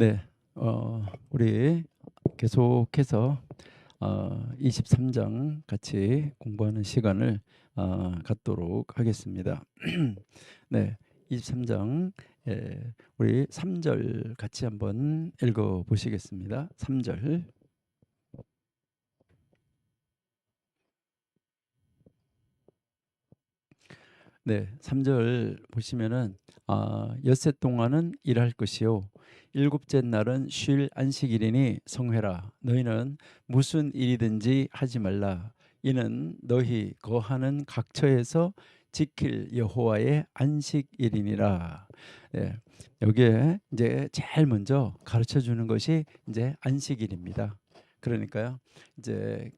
네, 우리 계속해서 23장 같이 공부하는 시간을 갖도록 하겠습니다. 네, 23장 우리 3절 같이 한번 읽어 보시겠습니다. 3절. 네, 3절 보시면은 엿새 동안은 일할 것이요 일곱째 날은 쉴 안식일이니 성회라. 너희는 무슨 일이든지 하지 말라. 이는 너희 거하는 각처에서 지킬 여호와의 안식일이니라. 네, 여기에 이제 제일 먼저 가르쳐 주는 것이 이제 안식일입니다. 그러니까요, 이제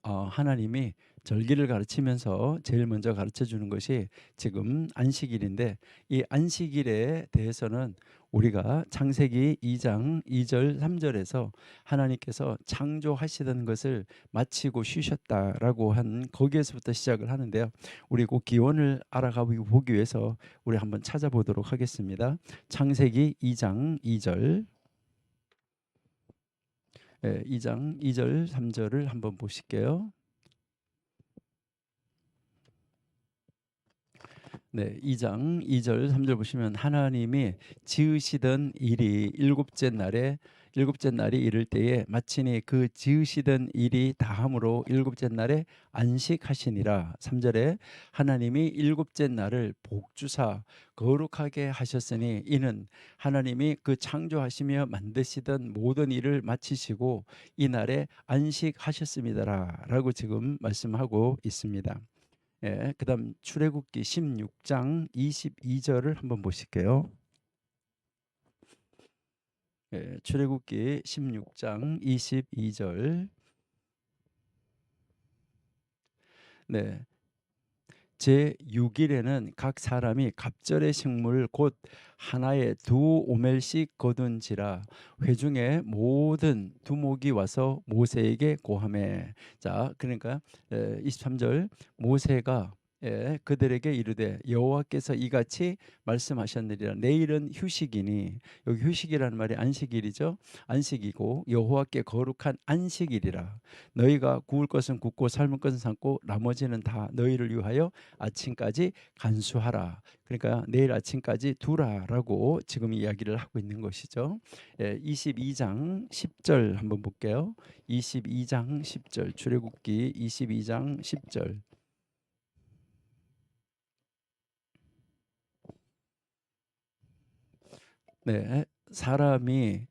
하나님이 절기를 가르치면서 제일 먼저 가르쳐 주는 것이 지금 안식일인데, 이 안식일에 대해서는 우리가 창세기 2장 2절 3절에서 하나님께서 창조하시던 것을 마치고 쉬셨다라고 한 거기에서부터 시작을 하는데요. 우리 그 기원을 알아가고 보기 위해서 우리 한번 찾아보도록 하겠습니다. 창세기 2장 2절 2장 2절 3절을 한번 보실게요. 네, 2장 2절 3절 보시면 하나님이 지으시던 일이 일곱째 날이 이를 때에 마치니 그 지으시던 일이 다함으로 일곱째 날에 안식하시니라. 3절에 하나님이 일곱째 날을 복주사 거룩하게 하셨으니 이는 하나님이 그 창조하시며 만드시던 모든 일을 마치시고 이 날에 안식하셨습니다라고 지금 말씀하고 있습니다. 그다음 출애굽기 16장 22절을 한번 보실게요. 출애굽기 16장 22절. 네. 제6일에는 각 사람이 갑절의 식물 곧 하나에 2오멜씩 거둔지라. 회중의 모든 두목이 와서 모세에게 고하매. 자, 그러니까 23절 모세가 그들에게 이르되 여호와께서 이같이 말씀하셨느니라. 내일은 휴식이니, 여기 휴식이라는 말이 안식일이죠. 안식이고 여호와께 거룩한 안식일이라. 너희가 구울 것은 굽고 삶을 것은 삶고 나머지는 다 너희를 위하여 아침까지 간수하라. 그러니까 내일 아침까지 두라라고 지금 이야기를 하고 있는 것이죠. 22장 10절 한번 볼게요. 22장 10절 출애굽기 22장 10절. 네, 사람이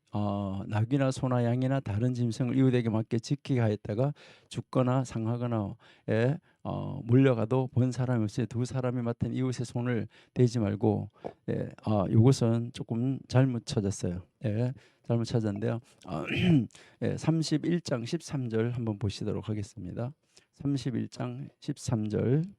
낙이나 소나 양이나 다른 짐승을 이웃에게 맞게 지키게 하였다가 죽거나 상하거나 물려가도 본 사람이 없이 두 사람이 맡은 이웃의 손을 대지 말고. 이것은 조금 잘못 찾았어요. 잘못 찾았는데요. 31장 13절 한번 보시도록 하겠습니다. 31장 13절.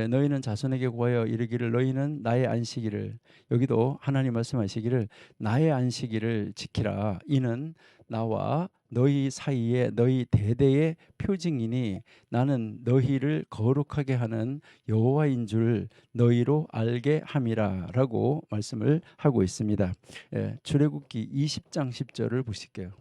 너희는 자손에게 구하여 이르기를 너희는 나의 안식일을, 여기도 하나님 말씀하시기를 나의 안식일을 지키라. 이는 나와 너희 사이에 너희 대대의 표징이니 나는 너희를 거룩하게 하는 여호와인 줄 너희로 알게 함이라라고 말씀을 하고 있습니다. 출애굽기 20장 10절을 보실게요.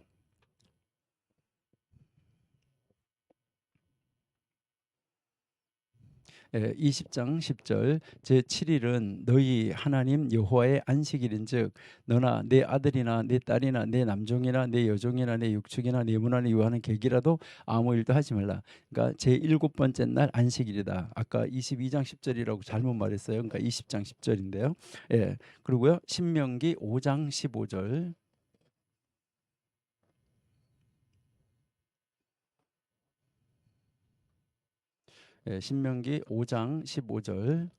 20장 10절 제7일은 너희 하나님 여호와의 안식일인즉 너나 내 아들이나 내 딸이나 내 남종이나 내 여종이나 내 육축이나 내 문화를 위하는 객이라도 아무 일도 하지 말라. 그러니까 제7번째 날 안식일이다. 아까 22장 10절이라고 잘못 말했어요. 그러니까 20장 10절인데요. 그리고요. 신명기 5장 15절. 신명기 5장 15절.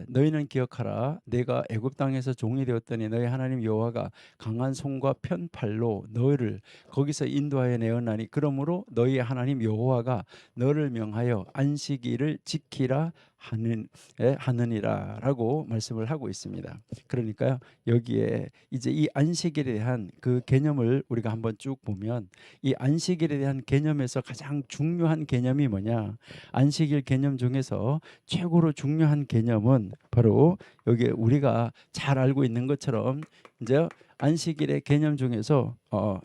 너희는 기억하라. 내가 애굽 땅에서 종이 되었더니 너희 하나님 여호와가 강한 손과 편팔로 너희를 거기서 인도하여 내었나니 그러므로 너희 하나님 여호와가 너를 명하여 안식일을 지키라 하느니라라고 말씀을 하고 있습니다. 그러니까요, 여기에 이제 이 안식일에 대한 그 개념을 우리가 한번 쭉 보면, 이 안식일에 대한 개념에서 가장 중요한 개념이 뭐냐? 안식일 개념 중에서 최고로 중요한 개념은 바로 여기 우리가 잘 알고 있는 것처럼 이제 안식일의 개념 중에서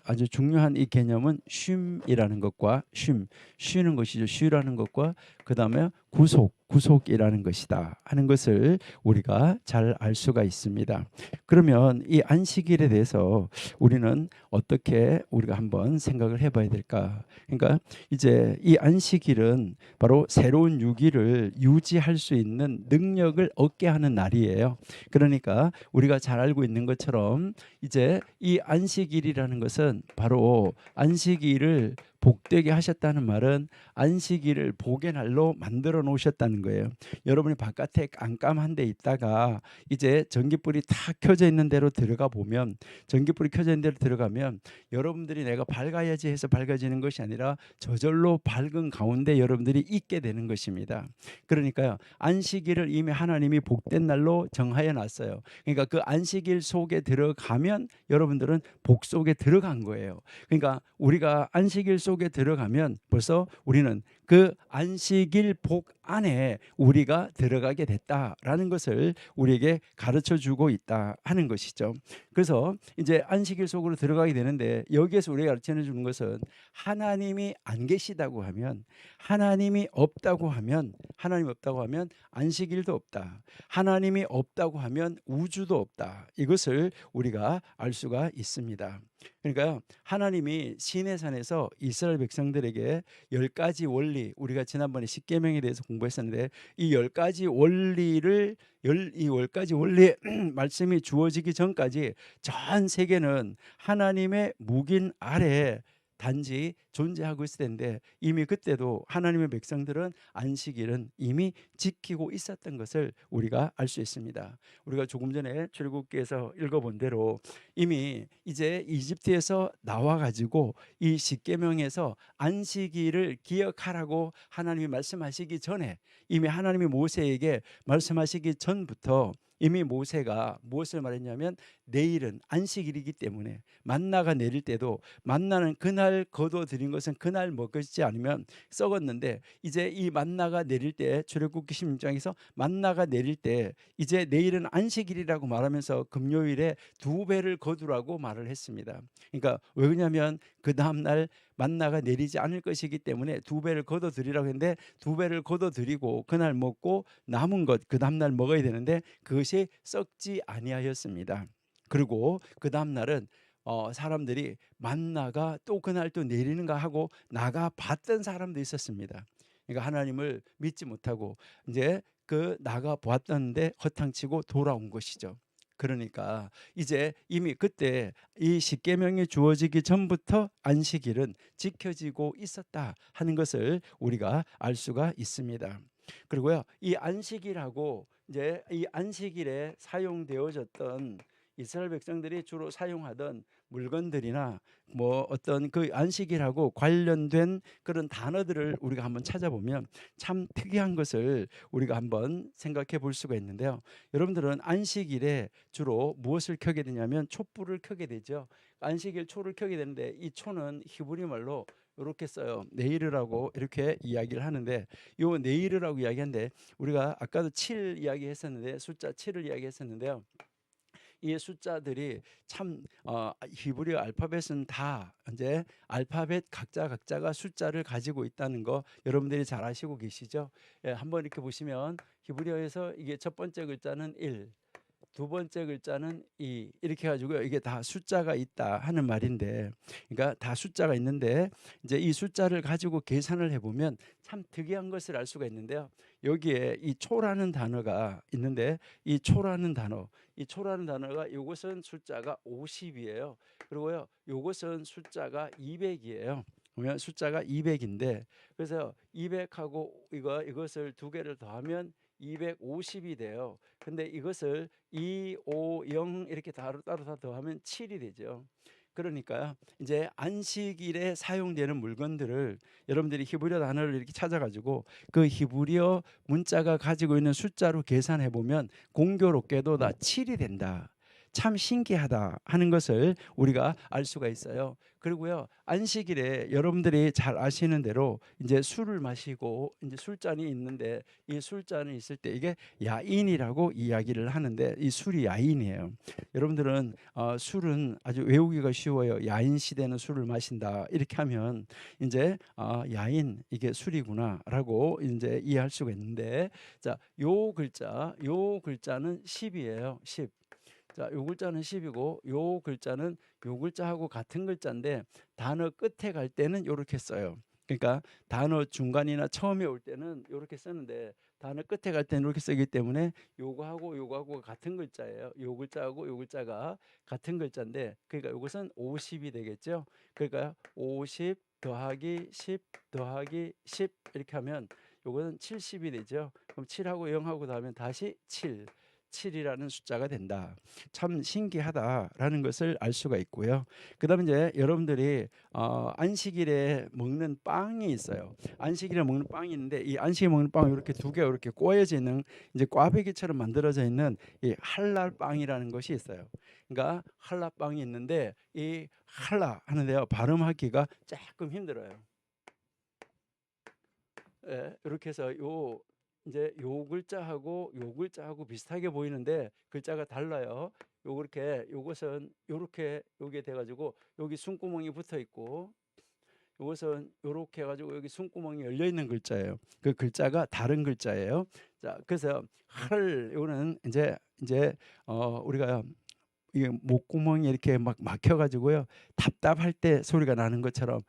아주 중요한 이 개념은 쉼이라는 것과 쉬는 것이죠. 쉬라는 것과 그 다음에 구속이라는 것이다 하는 것을 우리가 잘 알 수가 있습니다. 그러면 이 안식일에 대해서 우리는 어떻게 우리가 한번 생각을 해봐야 될까? 그러니까 이제 이 안식일은 바로 새로운 유기를 유지할 수 있는 능력을 얻게 하는 날이에요. 그러니까 우리가 잘 알고 있는 것처럼 이제 이 안식일이라는 것은 바로 안식일을 복되게 하셨다는 말은 안식일을 복의 날로 만들어 놓으셨다는 거예요. 여러분이 바깥에 깜깜한 데 있다가 이제 전기불이 다 켜져 있는 데로 들어가 보면, 전기불이 켜져 있는 데로 들어가면 여러분들이 내가 밝아야지 해서 밝아지는 것이 아니라 저절로 밝은 가운데 여러분들이 있게 되는 것입니다. 그러니까요, 안식일을 이미 하나님이 복된 날로 정하여 놨어요. 그러니까 그 안식일 속에 들어가면 여러분들은 복 속에 들어간 거예요. 그러니까 우리가 안식일 속에 들어가면 벌써 우리는 그 안식일 복 안에 우리가 들어가게 됐다라는 것을 우리에게 가르쳐 주고 있다 하는 것이죠. 그래서 이제 안식일 속으로 들어가게 되는데, 여기에서 우리가 가르쳐 주는 것은 하나님이 안 계시다고 하면, 하나님이 없다고 하면 안식일도 없다. 하나님이 없다고 하면 우주도 없다. 이것을 우리가 알 수가 있습니다. 그러니까 하나님이 시내산에서 이스라엘 백성들에게 10가지 원리, 우리가 지난번에 십계명에 대해서 공부했었는데, 이 10가지 원리를 이 10가지 원리의 말씀이 주어지기 전까지 전 세계는 하나님의 묵인 아래 단지 존재하고 있을 텐데, 이미 그때도 하나님의 백성들은 안식일은 이미 지키고 있었던 것을 우리가 알 수 있습니다. 우리가 조금 전에 출애굽기에서 읽어본 대로 이미 이제 이집트에서 나와 가지고 이 십계명에서 안식일을 기억하라고 하나님이 말씀하시기 전에, 이미 하나님이 모세에게 말씀하시기 전부터 이미 모세가 무엇을 말했냐면, 내일은 안식일이기 때문에 만나가 내릴 때도 만나는 그날 거둬 들인 것은 그날 먹지 않으면 썩었는데, 이제 이 만나가 내릴 때 출애굽기 16장에서 만나가 내릴 때 이제 내일은 안식일이라고 말하면서 금요일에 2배를 거두라고 말을 했습니다. 그러니까 왜 그러냐면 그 다음 날 만나가 내리지 않을 것이기 때문에 2배를 거둬 드리라고 했는데, 2배를 거둬 드리고 그날 먹고 남은 것 그 다음 날 먹어야 되는데 그것이 썩지 아니하였습니다. 그리고 그 다음 날은 사람들이 만나가 또 그날 또 내리는가 하고 나가 봤던 사람도 있었습니다. 그러니까 하나님을 믿지 못하고 이제 그 나가 보았던데 허탕치고 돌아온 것이죠. 그러니까 이제 이미 그때 이 십계명이 주어지기 전부터 안식일은 지켜지고 있었다 하는 것을 우리가 알 수가 있습니다. 그리고요, 이 안식일하고 이제 이 안식일에 사용되어졌던 이스라엘 백성들이 주로 사용하던 물건들이나 뭐 어떤 그 안식일하고 관련된 그런 단어들을 우리가 한번 찾아보면 참 특이한 것을 우리가 한번 생각해 볼 수가 있는데요. 여러분들은 안식일에 주로 무엇을 켜게 되냐면 촛불을 켜게 되죠. 안식일 초를 켜게 되는데, 이 초는 히브리 말로 이렇게 써요. 네이르라고 이렇게 이야기를 하는데, 요 네이르라고 이야기하는데, 우리가 아까도 7 이야기했었는데, 숫자 7을 이야기했었는데요. 이 숫자들이 참 히브리 알파벳은 다 이제 알파벳 각자가 숫자를 가지고 있다는 거 여러분들이 잘 아시고 계시죠? 예, 한번 이렇게 보시면 히브리어에서 이게 첫 번째 글자는 1, 두 번째 글자는 2 이렇게 가지고 이게 다 숫자가 있다 하는 말인데, 그러니까 다 숫자가 있는데 이제 이 숫자를 가지고 계산을 해보면 참 특이한 것을 알 수가 있는데요. 여기에 이 초라는 단어가 있는데, 이 초라는 단어가 이것은 숫자가 50이에요. 그리고요, 이것은 숫자가 200이에요. 보면 숫자가 200인데, 그래서 200하고 이것을 두 개를 더하면 250이 돼요. 근데 이것을 2, 5, 0 이렇게 따로 다 더하면 7이 되죠. 그러니까요. 이제 안식일에 사용되는 물건들을 여러분들이 히브리어 단어를 이렇게 찾아가지고 그 히브리어 문자가 가지고 있는 숫자로 계산해 보면 공교롭게도 다 7이 된다. 참 신기하다 하는 것을 우리가 알 수가 있어요. 그리고요, 안식일에 여러분들이 잘 아시는 대로 이제 술을 마시고 이제 술잔이 있는데 이 술잔이 있을 때 이게 야인이라고 이야기를 하는데 이 술이 야인이에요. 여러분들은 술은 아주 외우기가 쉬워요. 야인 시대는 술을 마신다 이렇게 하면 이제 야인 이게 술이구나라고 이제 이해할 수가 있는데, 자, 요 글자는 10이에요. 10. 자, 요 글자는 10이고 요 글자는 요 글자하고 같은 글자인데 단어 끝에 갈 때는 요렇게 써요. 그러니까 단어 중간이나 처음에 올 때는 요렇게 쓰는데 단어 끝에 갈 때는 이렇게 쓰기 때문에 요거하고 같은 글자예요. 요 글자하고 요 글자가 같은 글자인데 그러니까 요것은 50이 되겠죠. 그러니까 50 더하기 10 더하기 10 이렇게 하면 요거는 70이 되죠. 그럼 7하고 0하고 더하면 다시 7. 7이라는 숫자가 된다. 참 신기하다라는 것을 알 수가 있고요. 그다음에 이제 여러분들이 안식일에 먹는 빵이 있어요. 안식일에 먹는 빵이 있는데 이 안식일에 먹는 빵이 이렇게 두 개가 이렇게 꼬여져 있는 이제 꽈배기처럼 만들어져 있는 이 할랄 빵이라는 것이 있어요. 그러니까 할랄 빵이 있는데 이 할라 하는데요, 발음하기가 조금 힘들어요. 예, 이렇게 해서 이제 요 글자하고 비슷하게 보이는데 글자가 달라요. 요렇게 요것은 요렇게 요게 돼 가지고 여기 숨구멍이 붙어 있고 요것은 요렇게 해 가지고 여기 숨구멍이 열려 있는 글자예요. 그 글자가 다른 글자예요. 자, 그래서 요는 이제 우리가 이 목구멍이 이렇게 막 막혀 가지고요. 답답할 때 소리가 나는 것처럼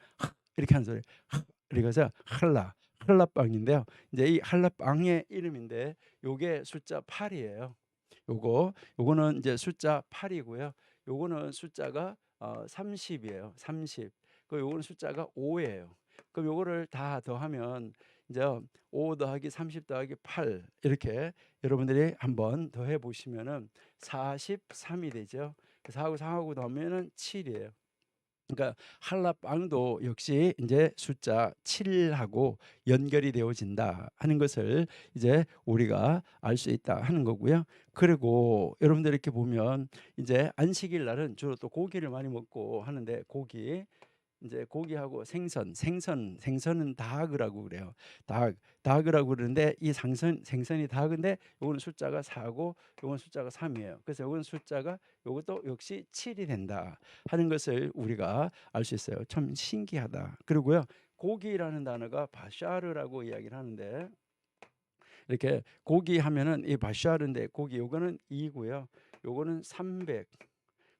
이렇게 하는 소리. 그래서 한라빵인데요. 이제 이 한라빵의 이름인데 요게 숫자 8이에요. 요거는 이제 숫자 8이고요. 요거는 숫자가 30이에요. 30. 그 요거는 숫자가 5예요. 그럼 요거를 다 더하면 이제 5 더하기 30 더하기 8 이렇게 여러분들이 한번 더해 보시면은 43이 되죠. 4하고 3하고 더하면은 7이에요. 그러니까 한라빵도 역시 이제 숫자 7하고 연결이 되어진다 하는 것을 이제 우리가 알 수 있다 하는 거고요. 그리고 여러분들 이렇게 보면 이제 안식일 날은 주로 또 고기를 많이 먹고 하는데 이제 고기하고 생선은 다그라고 그래요. 다그라고 그러는데 이 생선이 다그인데 요거는 숫자가 4고 요건 숫자가 3이에요. 그래서 요건 숫자가 요것도 역시 7이 된다 하는 것을 우리가 알 수 있어요. 참 신기하다. 그리고요, 고기라는 단어가 바샤르라고 이야기를 하는데 이렇게 고기 하면은 이 바샤르인데 고기 요거는 2고요. 요거는 300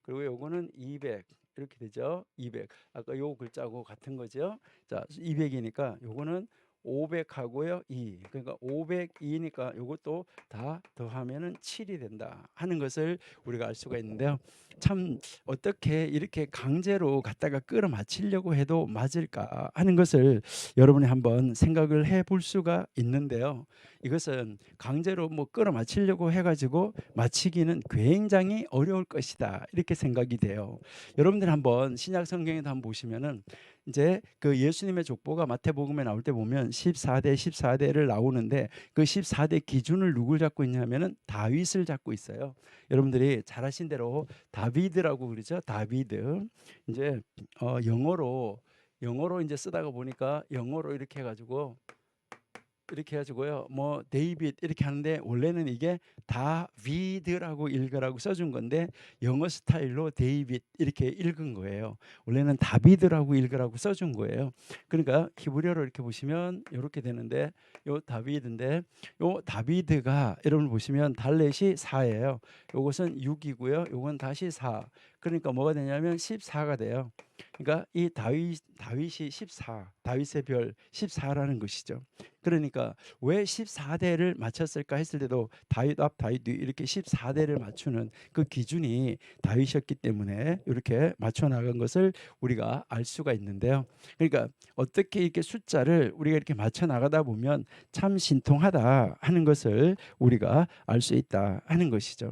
그리고 요거는 200 이렇게 되죠. 200. 아까 요 글자하고 같은 거죠. 자, 200이니까 요거는 500하고요. 2. 그러니까 502니까 요것도 다 더하면은 7이 된다 하는 것을 우리가 알 수가 있는데요. 참 어떻게 이렇게 강제로 갖다가 끌어맞히려고 해도 맞을까 하는 것을 여러분이 한번 생각을 해 볼 수가 있는데요. 이것은 강제로 뭐 끌어맞히려고 해가지고 맞히기는 굉장히 어려울 것이다 이렇게 생각이 돼요. 여러분들 한번 신약 성경에도 한번 보시면은 이제 그 예수님의 족보가 마태복음에 나올 때 보면 14대를 나오는데 그 14대 기준을 누굴 잡고 있냐면은 다윗을 잡고 있어요. 여러분들이 잘 아신 대로 다비드라고 그러죠. 다비드. 이제 영어로 이제 쓰다가 보니까 영어로 이렇게 해가지고요. 뭐 데이빗 이렇게 하는데 원래는 이게 다비드라고 읽으라고 써준 건데 영어 스타일로 데이빗 이렇게 읽은 거예요. 원래는 다비드라고 읽으라고 써준 거예요. 그러니까 히브리어로 이렇게 보시면 이렇게 되는데 요 다비드인데 요 다비드가 여러분 보시면 달렛이 4예요. 요것은 6이고요. 요건 다시 4. 그러니까 뭐가 되냐면 14가 돼요. 그러니까 이 다윗이 14, 다윗의 별 14라는 것이죠. 그러니까 왜 14대를 맞췄을까 했을 때도 다윗 앞 다윗 뒤 이렇게 14대를 맞추는 그 기준이 다윗이었기 때문에 이렇게 맞춰 나간 것을 우리가 알 수가 있는데요. 그러니까 어떻게 이렇게 숫자를 우리가 이렇게 맞춰 나가다 보면 참 신통하다 하는 것을 우리가 알 수 있다 하는 것이죠.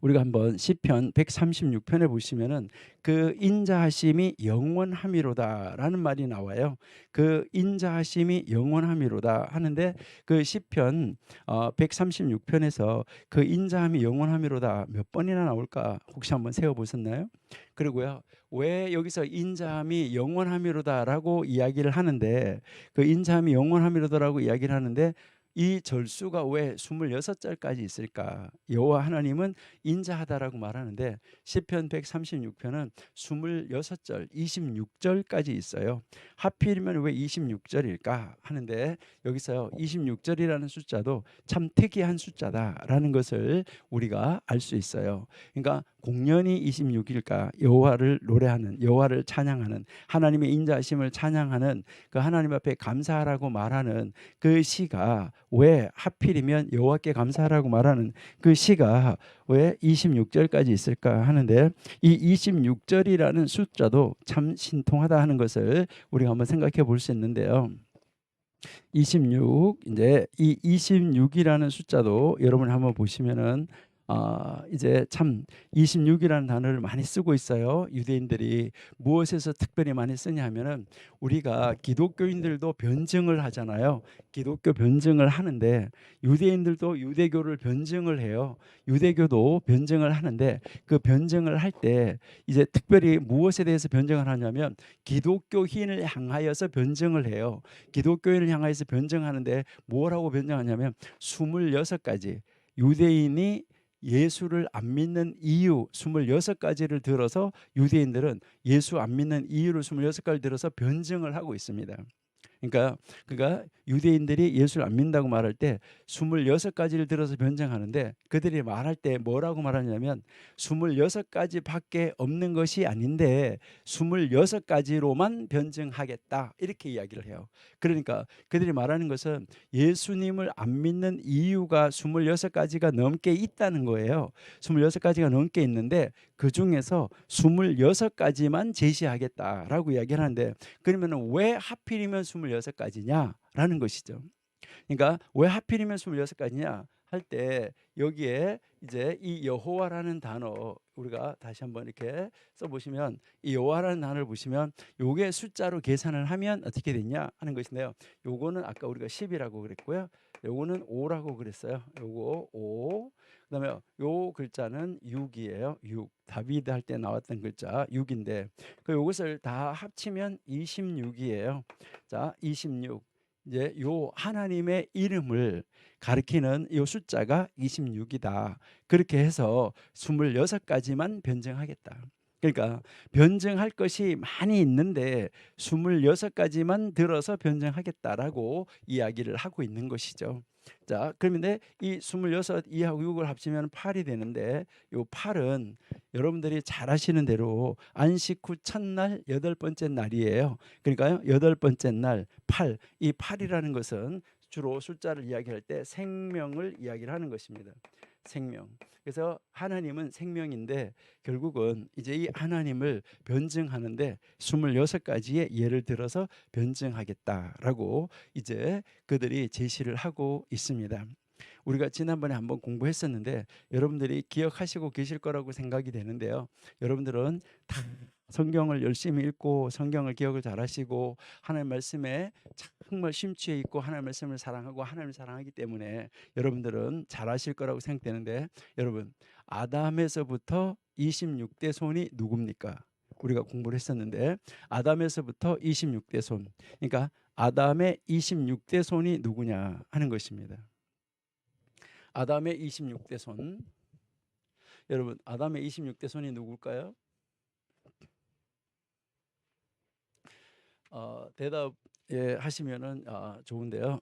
우리가 한번 시편 136편에 보시면은 그 인자하심이 영원함이로다라는 말이 나와요. 그 인자하심이 영원함이로다 하는데 그 시편 136편에서 그 인자함이 영원함이로다 몇 번이나 나올까 혹시 한번 세어 보셨나요? 그리고요. 왜 여기서 인자함이 영원함이로다라고 이야기를 하는데 그 인자함이 영원함이로다라고 이야기를 하는데 이 절수가 왜 26절까지 있을까? 여호와 하나님은 인자하다라고 말하는데 시편 136편은 26절, 26절까지 있어요. 하필이면 왜 26절일까 하는데 여기서 26절이라는 숫자도 참 특이한 숫자다라는 것을 우리가 알 수 있어요. 그러니까 공연히 26일까 여호와를 노래하는 여호와를 찬양하는 하나님의 인자하심을 찬양하는 그 하나님 앞에 감사하라고 말하는 그 시가 왜 하필이면 여호와께 감사하라고 말하는 그 시가 왜 26절까지 있을까 하는데 이 26절이라는 숫자도 참 신통하다 하는 것을 우리가 한번 생각해 볼 수 있는데요. 26 이제 이 26이라는 숫자도 여러분이 한번 보시면은 이제 참 26이라는 단어를 많이 쓰고 있어요. 유대인들이 무엇에서 특별히 많이 쓰냐 하면은 우리가 기독교인들도 변증을 하잖아요. 기독교 변증을 하는데 유대인들도 유대교를 변증을 해요. 유대교도 변증을 하는데 그 변증을 할 때 이제 특별히 무엇에 대해서 변증을 하냐면 기독교인을 향하여서 변증을 해요. 기독교인을 향하여서 변증하는데 뭐라고 변증하냐면 26가지 유대인이 예수를 안 믿는 이유 26가지를 들어서 유대인들은 예수 안 믿는 이유를 26가지 들어서 변증을 하고 있습니다. 그러니까 유대인들이 예수를 안 믿는다고 말할 때 26가지를 들어서 변증하는데 그들이 말할 때 뭐라고 말하냐면 26가지밖에 없는 것이 아닌데 26가지로만 변증하겠다 이렇게 이야기를 해요. 그러니까 그들이 말하는 것은 예수님을 안 믿는 이유가 26가지가 넘게 있다는 거예요. 26가지가 넘게 있는데 그중에서 26가지만 제시하겠다라고 이야기를 하는데 그러면 왜 하필이면 26가지냐라는 것이죠. 그러니까 왜 하필이면 26가지냐 할 때 여기에 이제 이 여호와라는 단어 우리가 다시 한번 이렇게 써보시면 이 여호와라는 단어를 보시면 요게 숫자로 계산을 하면 어떻게 되냐 하는 것인데요. 요거는 아까 우리가 10이라고 그랬고요. 요거는 5라고 그랬어요. 요거 5. 그다음에 요 글자는 6이에요. 6. 다비드 할 때 나왔던 글자 6인데 그 요것을 다 합치면 26이에요. 자, 26. 이제 요 하나님의 이름을 가리키는 요 숫자가 26이다. 그렇게 해서 26가지만 변증하겠다. 그러니까 변증할 것이 많이 있는데 26가지만 들어서 변증하겠다라고 이야기를 하고 있는 것이죠. 자, 그러면 이 26, 2하고 6을 합치면 8이 되는데 요 8은 여러분들이 잘 아시는 대로 안식 후 첫날 8번째 날이에요. 그러니까요. 8번째 날 8. 이 8이라는 것은 주로 숫자를 이야기할 때 생명을 이야기를 하는 것입니다. 생명. 그래서 하나님은 생명인데 결국은 이제 이 하나님을 변증하는데 26가지의 예를 들어서 변증하겠다라고 이제 그들이 제시를 하고 있습니다. 우리가 지난번에 한번 공부했었는데 여러분들이 기억하시고 계실 거라고 생각이 되는데요. 여러분들은 다 성경을 열심히 읽고 성경을 기억을 잘 하시고 하나님 말씀에 정말 심취해 있고 하나님 말씀을 사랑하고 하나님을 사랑하기 때문에 여러분들은 잘 아실 거라고 생각되는데 여러분 아담에서부터 26대 손이 누굽니까? 우리가 공부를 했었는데 아담에서부터 26대 손 그러니까 아담의 26대 손이 누구냐 하는 것입니다. 아담의 26대 손 여러분 아담의 26대 손이 누굴까요? 대답 하시면은 좋은데요.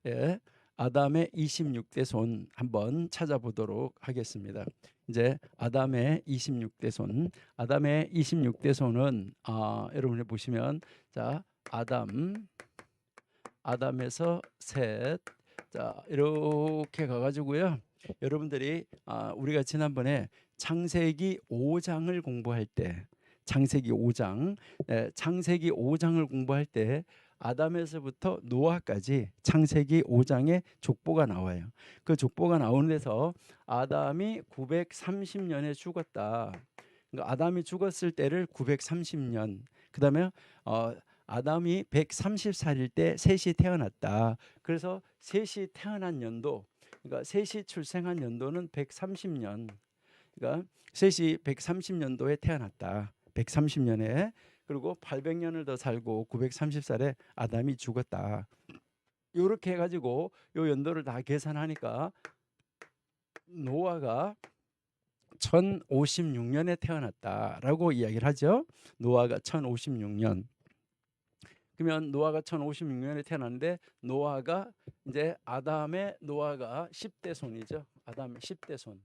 예, 아담의 26대 손 한번 찾아보도록 하겠습니다. 이제 아담의 26대 손, 아담의 26대 손은 여러분이 보시면 자 아담에서 셋, 자 이렇게 가가지고요. 여러분들이 우리가 지난번에 창세기 5장을 공부할 때 창세기 5장, 창세기 5장을 공부할 때 아담에서부터 노아까지 창세기 5장에 족보가 나와요. 그 족보가 나오는 데서 아담이 930년에 죽었다. 그러니까 아담이 죽었을 때를 930년. 그다음에 아담이 130살일 때 셋이 태어났다. 그래서 셋이 태어난 연도, 그러니까 셋이 출생한 연도는 130년. 그러니까 셋이 130년도에 태어났다. 130년에. 그리고 800년을 더 살고 930살에 아담이 죽었다. 이렇게 해가지고 요 연도를 다 계산하니까 노아가 1056년에 태어났다라고 이야기를 하죠. 노아가 1056년. 그러면 노아가 1056년에 태어났는데 노아가 이제 아담의 노아가 10대 손이죠. 아담의 10대 손.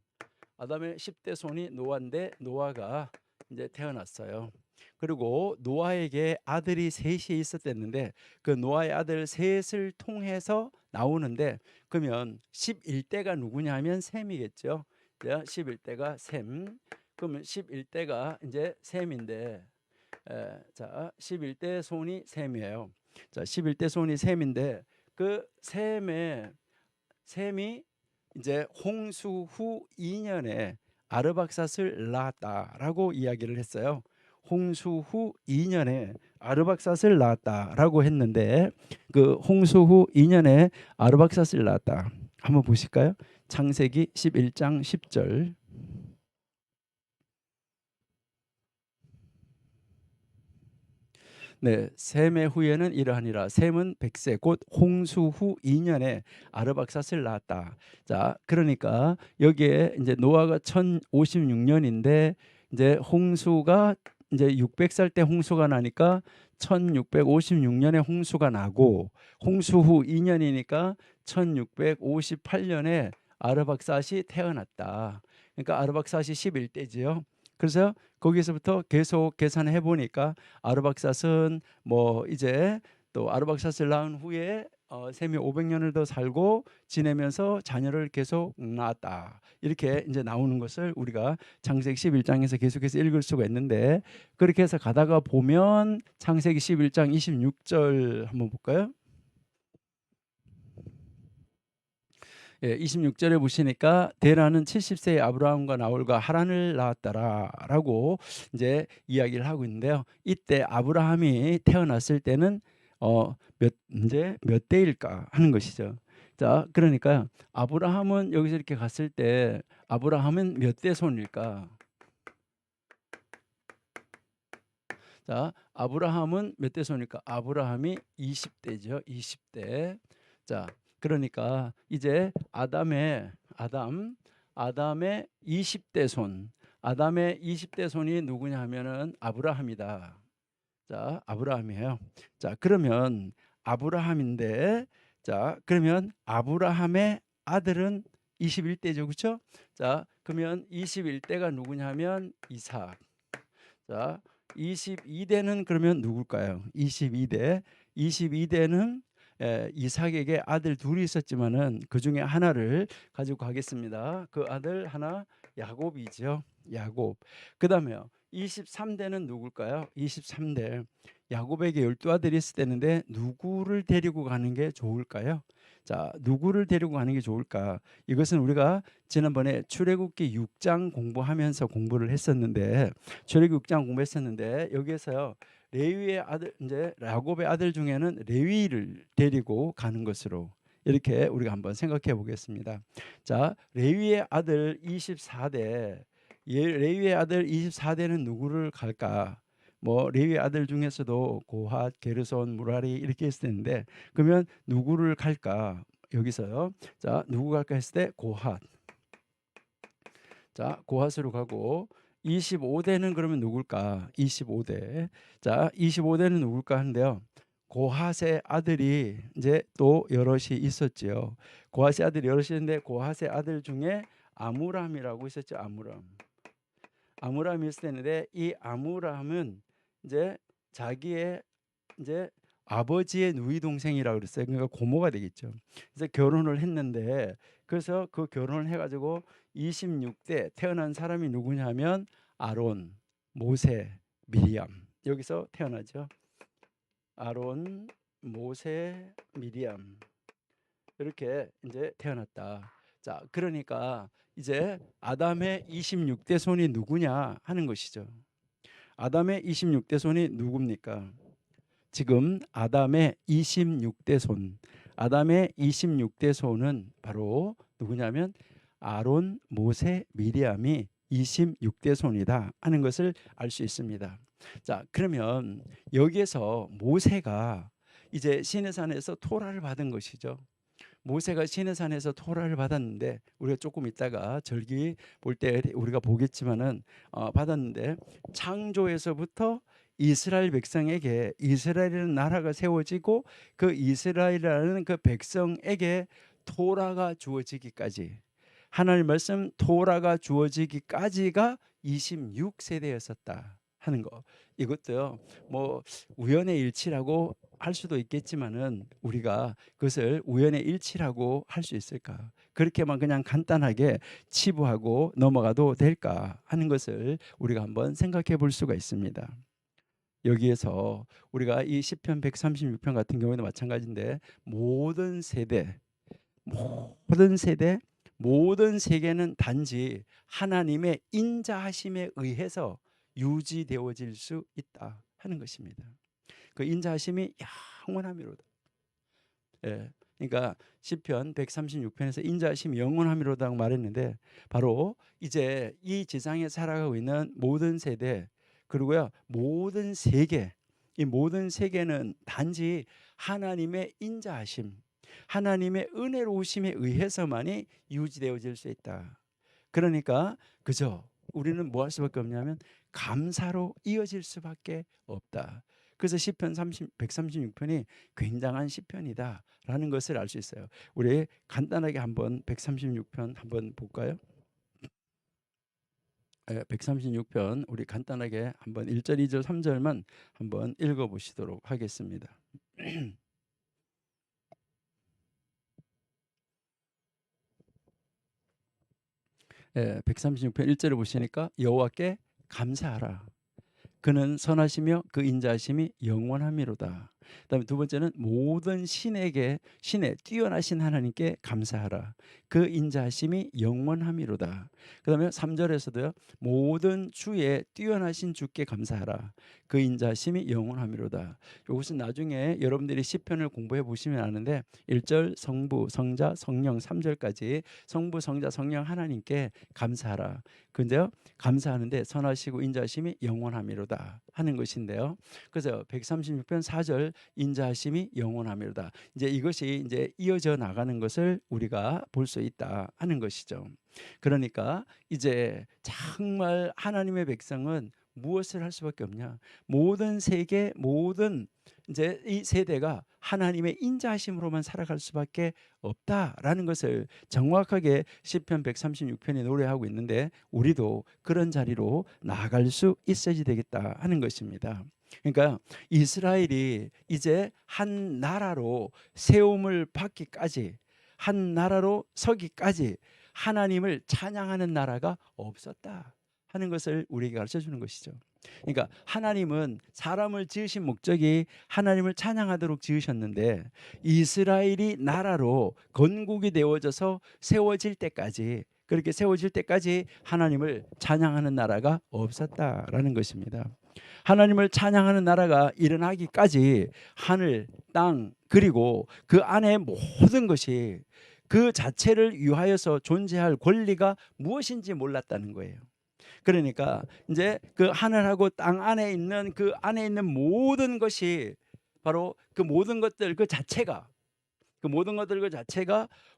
아담의 10대 손이 노아인데 노아가 이제 태어났어요. 그리고 노아에게 아들이 셋이 있었댔는데 그 노아의 아들 셋을 통해서 나오는데 그러면 11대가 누구냐면 셈이겠죠. 11대가 셈. 그러면 11대가 이제 셈인데 자 11대 손이 셈이에요. 자 11대 손이 셈인데 그 셈이 이제 홍수 후 2년에 아르박삿을 낳았다라고 이야기를 했어요. 홍수 후 2년에 아르박삿을 낳았다라고 했는데 그 홍수 후 2년에 아르박삿을 낳았다. 한번 보실까요? 창세기 11장 10절. 네, 셈의 후에는 이러하니라. 셈은 100세 곧 홍수 후 2년에 아르박삿을 낳았다. 자, 그러니까 여기에 이제 노아가 1056년인데 이제 홍수가 이제 600살 때 홍수가 나니까 1656년에 홍수가 나고 홍수 후 2년이니까 1658년에 아르박삿이 태어났다. 그러니까 아르박삿이 11대지요. 그래서 거기서부터 계속 계산해 보니까 아르박삿은 뭐 이제 또 아르박삿을 낳은 후에 셈이 500년을 더 살고 지내면서 자녀를 계속 낳았다. 이렇게 이제 나오는 것을 우리가 창세기 11장에서 계속해서 읽을 수가 있는데 그렇게 해서 가다가 보면 창세기 11장 26절 한번 볼까요? 예, 26절에 보시니까 데라는 70세의 아브라함과 나홀과 하란을 낳았다라고 이제 이야기를 하고 있는데요. 이때 아브라함이 태어났을 때는 이제 몇 대일까 하는 것이죠. 자, 그러니까 아브라함은 여기서 이렇게 갔을 때 아브라함은 몇 대 손일까? 자, 아브라함은 몇 대 손일까? 아브라함이 20대죠. 20대. 자, 그러니까 이제 아담의 20대 손. 아담의 20대 손이 누구냐 하면은 아브라함이다. 자, 아브라함이에요. 자, 그러면 아브라함인데 자, 그러면 아브라함의 아들은 21대죠. 그렇죠? 자, 그러면 21대가 누구냐면 이삭. 자, 22대는 그러면 누굴까요? 22대. 22대는 이삭에게 아들 둘이 있었지만은 그 중에 하나를 가지고 가겠습니다. 그 아들 하나 야곱이죠. 야곱. 그다음에요. 23대는 누굴까요? 23대. 야곱에게 12아들이 있을 때인데 누구를 데리고 가는 게 좋을까요? 자, 누구를 데리고 가는 게 좋을까? 이것은 우리가 지난번에 출애굽기 6장 공부하면서 공부를 했었는데 출애굽기 6장 공부했었는데 여기에서요. 레위의 아들 이제 야곱의 아들 중에는 레위를 데리고 가는 것으로 이렇게 우리가 한번 생각해 보겠습니다. 자, 레위의 아들 24대 레위의 아들 24대는 누구를 갈까? 뭐 레위 아들 중에서도 고핫, 게르손, 무라리 이렇게 있을 텐데 그러면 누구를 갈까? 여기서요. 자, 누구 갈까 했을 때 고핫. 자, 고핫으로 가고 25대는 그러면 누굴까? 25대. 자, 25대는 누굴까 하는데요. 고핫의 아들이 이제 또 여럿이 있었지요. 고핫의 아들이 여럿이 있는데 고핫의 아들 중에 아므람이라고 있었죠. 아므람이 있을 텐데 이 아므람은 이제 자기의 이제 아버지의 누이 동생이라고 그랬어요. 그러니까 고모가 되겠죠. 그래서 결혼을 했는데 그래서 그 결혼을 해가지고 26대 태어난 사람이 누구냐면 아론, 모세, 미리암 여기서 태어나죠. 아론, 모세, 미리암 이렇게 이제 태어났다. 자, 그러니까 이제 아담의 26대 손이 누구냐 하는 것이죠. 아담의 26대 손이 누굽니까? 지금 아담의 26대 손, 아담의 26대 손은 바로 누구냐면 아론, 모세, 미리암이 26대 손이다 하는 것을 알 수 있습니다. 자, 그러면 여기에서 모세가 이제 시내산에서 토라를 받은 것이죠. 모세가 시내산에서 토라를 받았는데 우리가 조금 있다가 절기 볼 때 우리가 보겠지만은 받았는데 창조에서부터 이스라엘 백성에게 이스라엘이라는 나라가 세워지고 그 이스라엘이라는 그 백성에게 토라가 주어지기까지 하나님 말씀 토라가 주어지기까지가 26세대였었다 하는 거. 이것도요 뭐 우연의 일치라고 할 수도 있겠지만은 우리가 그것을 우연의 일치라고 할 수 있을까? 그렇게만 그냥 간단하게 치부하고 넘어가도 될까 하는 것을 우리가 한번 생각해 볼 수가 있습니다. 여기에서 우리가 이 시편 136편 같은 경우에도 마찬가지인데 모든 세대 모든 세계는 단지 하나님의 인자하심에 의해서 유지되어질 수 있다 하는 것입니다. 그 인자하심이 영원함이로다. 예, 그러니까 시편 136편에서 인자하심이 영원함이로다고 말했는데 바로 이제 이 지상에 살아가고 있는 모든 세대 그리고요 모든 세계 이 모든 세계는 단지 하나님의 인자하심 하나님의 은혜로우심에 의해서만이 유지되어질 수 있다. 그러니까 그저 우리는 뭐 할 수밖에 없냐면 감사로 이어질 수밖에 없다. 그래서 시편 136편이 굉장한 시편이다라는 것을 알 수 있어요. 우리 간단하게 한번 136편 한번 볼까요? 136편 우리 간단하게 한번 1절, 2절, 3절만 한번 읽어보시도록 하겠습니다. 136편 1절을 보시니까 여호와께 감사하라. 그는 선하시며 그 인자하심이 영원함이로다. 그다음에 두 번째는 모든 신에 뛰어나신 하나님께 감사하라. 그 인자하심이 영원함이로다. 그다음에 3절에서도요. 모든 주에 뛰어나신 주께 감사하라. 그 인자하심이 영원함이로다. 이것은 나중에 여러분들이 시편을 공부해 보시면 아는데 1절 성부, 성자, 성령 3절까지 성부, 성자, 성령 하나님께 감사하라. 근데요. 감사하는데 선하시고 인자하심이 영원함이로다 하는 것인데요. 그래서 136편 4절 인자하심이 영원함이로다. 이제 이것이 이제 이어져 나가는 것을 우리가 볼 수 있다 하는 것이죠. 그러니까 이제 정말 하나님의 백성은 무엇을 할 수밖에 없냐? 모든 세계 모든 이제 이 세대가 하나님의 인자하심으로만 살아갈 수밖에 없다라는 것을 정확하게 시편 136편에 노래하고 있는데 우리도 그런 자리로 나아갈 수 있어야 되겠다 하는 것입니다. 그러니까 이스라엘이 이제 한 나라로 세움을 받기까지 한 나라로 서기까지 하나님을 찬양하는 나라가 없었다 하는 것을 우리에게 가르쳐 주는 것이죠. 그러니까 하나님은 사람을 지으신 목적이 하나님을 찬양하도록 지으셨는데 이스라엘이 나라로 건국이 되어져서 세워질 때까지 그렇게 세워질 때까지 하나님을 찬양하는 나라가 없었다라는 것입니다. 하나님을 찬양하는 나라가 일어나기까지 하늘, 땅 그리고 그 안에 모든 것이 그 자체를 위하여서 존재할 권리가 무엇인지 몰랐다는 거예요. 그러니까 이제 그 하늘하고 땅 안에 있는 그 안에 있는 모든 것이 바로 그 모든 것들 그 자체가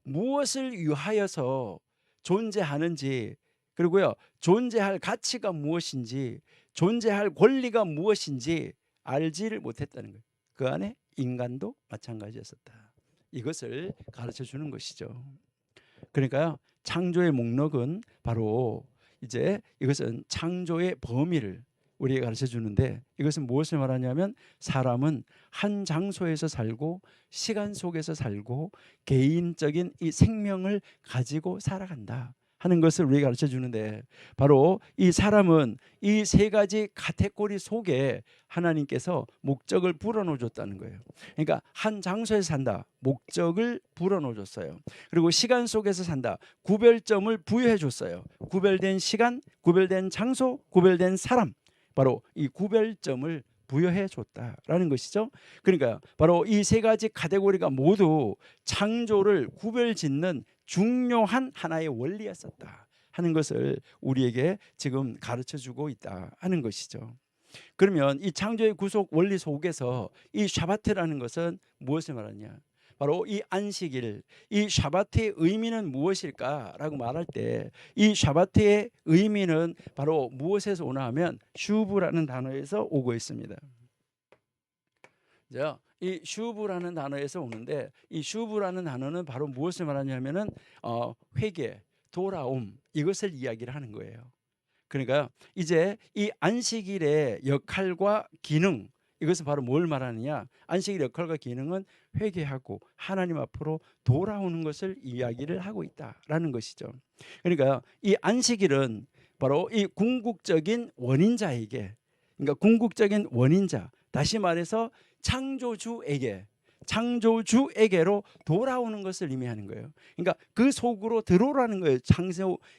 무엇을 위하여서 존재하는지 그리고요 존재할 가치가 무엇인지 존재할 권리가 무엇인지 알지를 못했다는 거예요. 그 안에 인간도 마찬가지였었다. 이것을 가르쳐 주는 것이죠. 그러니까요 창조의 목록은 바로 이제 이것은 창조의 범위를 우리에게 가르쳐 주는데 이것은 무엇을 말하냐면 사람은 한 장소에서 살고 시간 속에서 살고 개인적인 이 생명을 가지고 살아간다 하는 것을 우리에게 가르쳐 주는데, 바로 이 사람은 이 세 가지 카테고리 속에 하나님께서 목적을 불어넣어 줬다는 거예요. 그러니까 한 장소에서 산다, 목적을 불어넣어 줬어요. 그리고 시간 속에서 산다, 구별점을 부여해 줬어요. 구별된 시간, 구별된 장소, 구별된 사람, 바로 이 구별점을 부여해 줬다라는 것이죠. 그러니까 바로 이 세 가지 카테고리가 모두 창조를 구별짓는 중요한 하나의 원리였었다 하는 것을 우리에게 지금 가르쳐 주고 있다 하는 것이죠. 그러면 이 창조의 구속 원리 속에서 이 샤바트라는 것은 무엇을 말하냐? 바로 이 안식일, 이 샤바트의 의미는 무엇일까라고 말할 때, 이 샤바트의 의미는 바로 무엇에서 오나 하면 슈브라는 단어에서 오고 있습니다. 이 슈브라는 단어에서 오는데, 이 슈브라는 단어는 바로 무엇을 말하냐면은 회개, 돌아옴, 이것을 이야기를 하는 거예요. 그러니까 이제 이 안식일의 역할과 기능, 이것은 바로 뭘 말하느냐? 안식일의 역할과 기능은 회개하고 하나님 앞으로 돌아오는 것을 이야기를 하고 있다라는 것이죠. 그러니까 이 안식일은 바로 이 궁극적인 원인자에게, 그러니까 궁극적인 원인자, 다시 말해서 창조주에게로 돌아오는 것을 의미하는 거예요. 그러니까 그 속으로 들어오라는 거예요.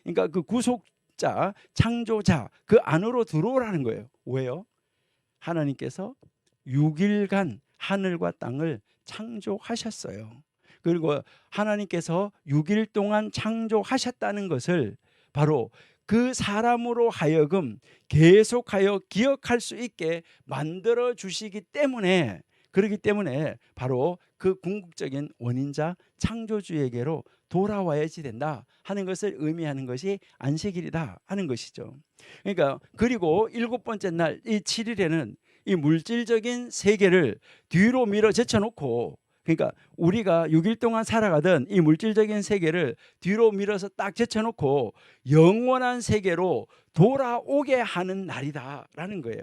그러니까 그 구속자, 창조자, 그 안으로 들어오라는 거예요. 왜요? 하나님께서 6일간 하늘과 땅을 창조하셨어요. 그리고 하나님께서 6일 동안 창조하셨다는 것을 바로 그 사람으로 하여금 계속하여 기억할 수 있게 만들어 주시기 때문에, 그렇기 때문에 바로 그 궁극적인 원인자 창조주에게로 돌아와야지 된다 하는 것을 의미하는 것이 안식일이다 하는 것이죠. 그러니까 그리고 일곱 번째 날 이 7일에는 이 물질적인 세계를 뒤로 밀어 제쳐놓고, 그러니까 우리가 6일 동안 살아가던 이 물질적인 세계를 뒤로 밀어서 딱 제쳐놓고 영원한 세계로 돌아오게 하는 날이다라는 거예요.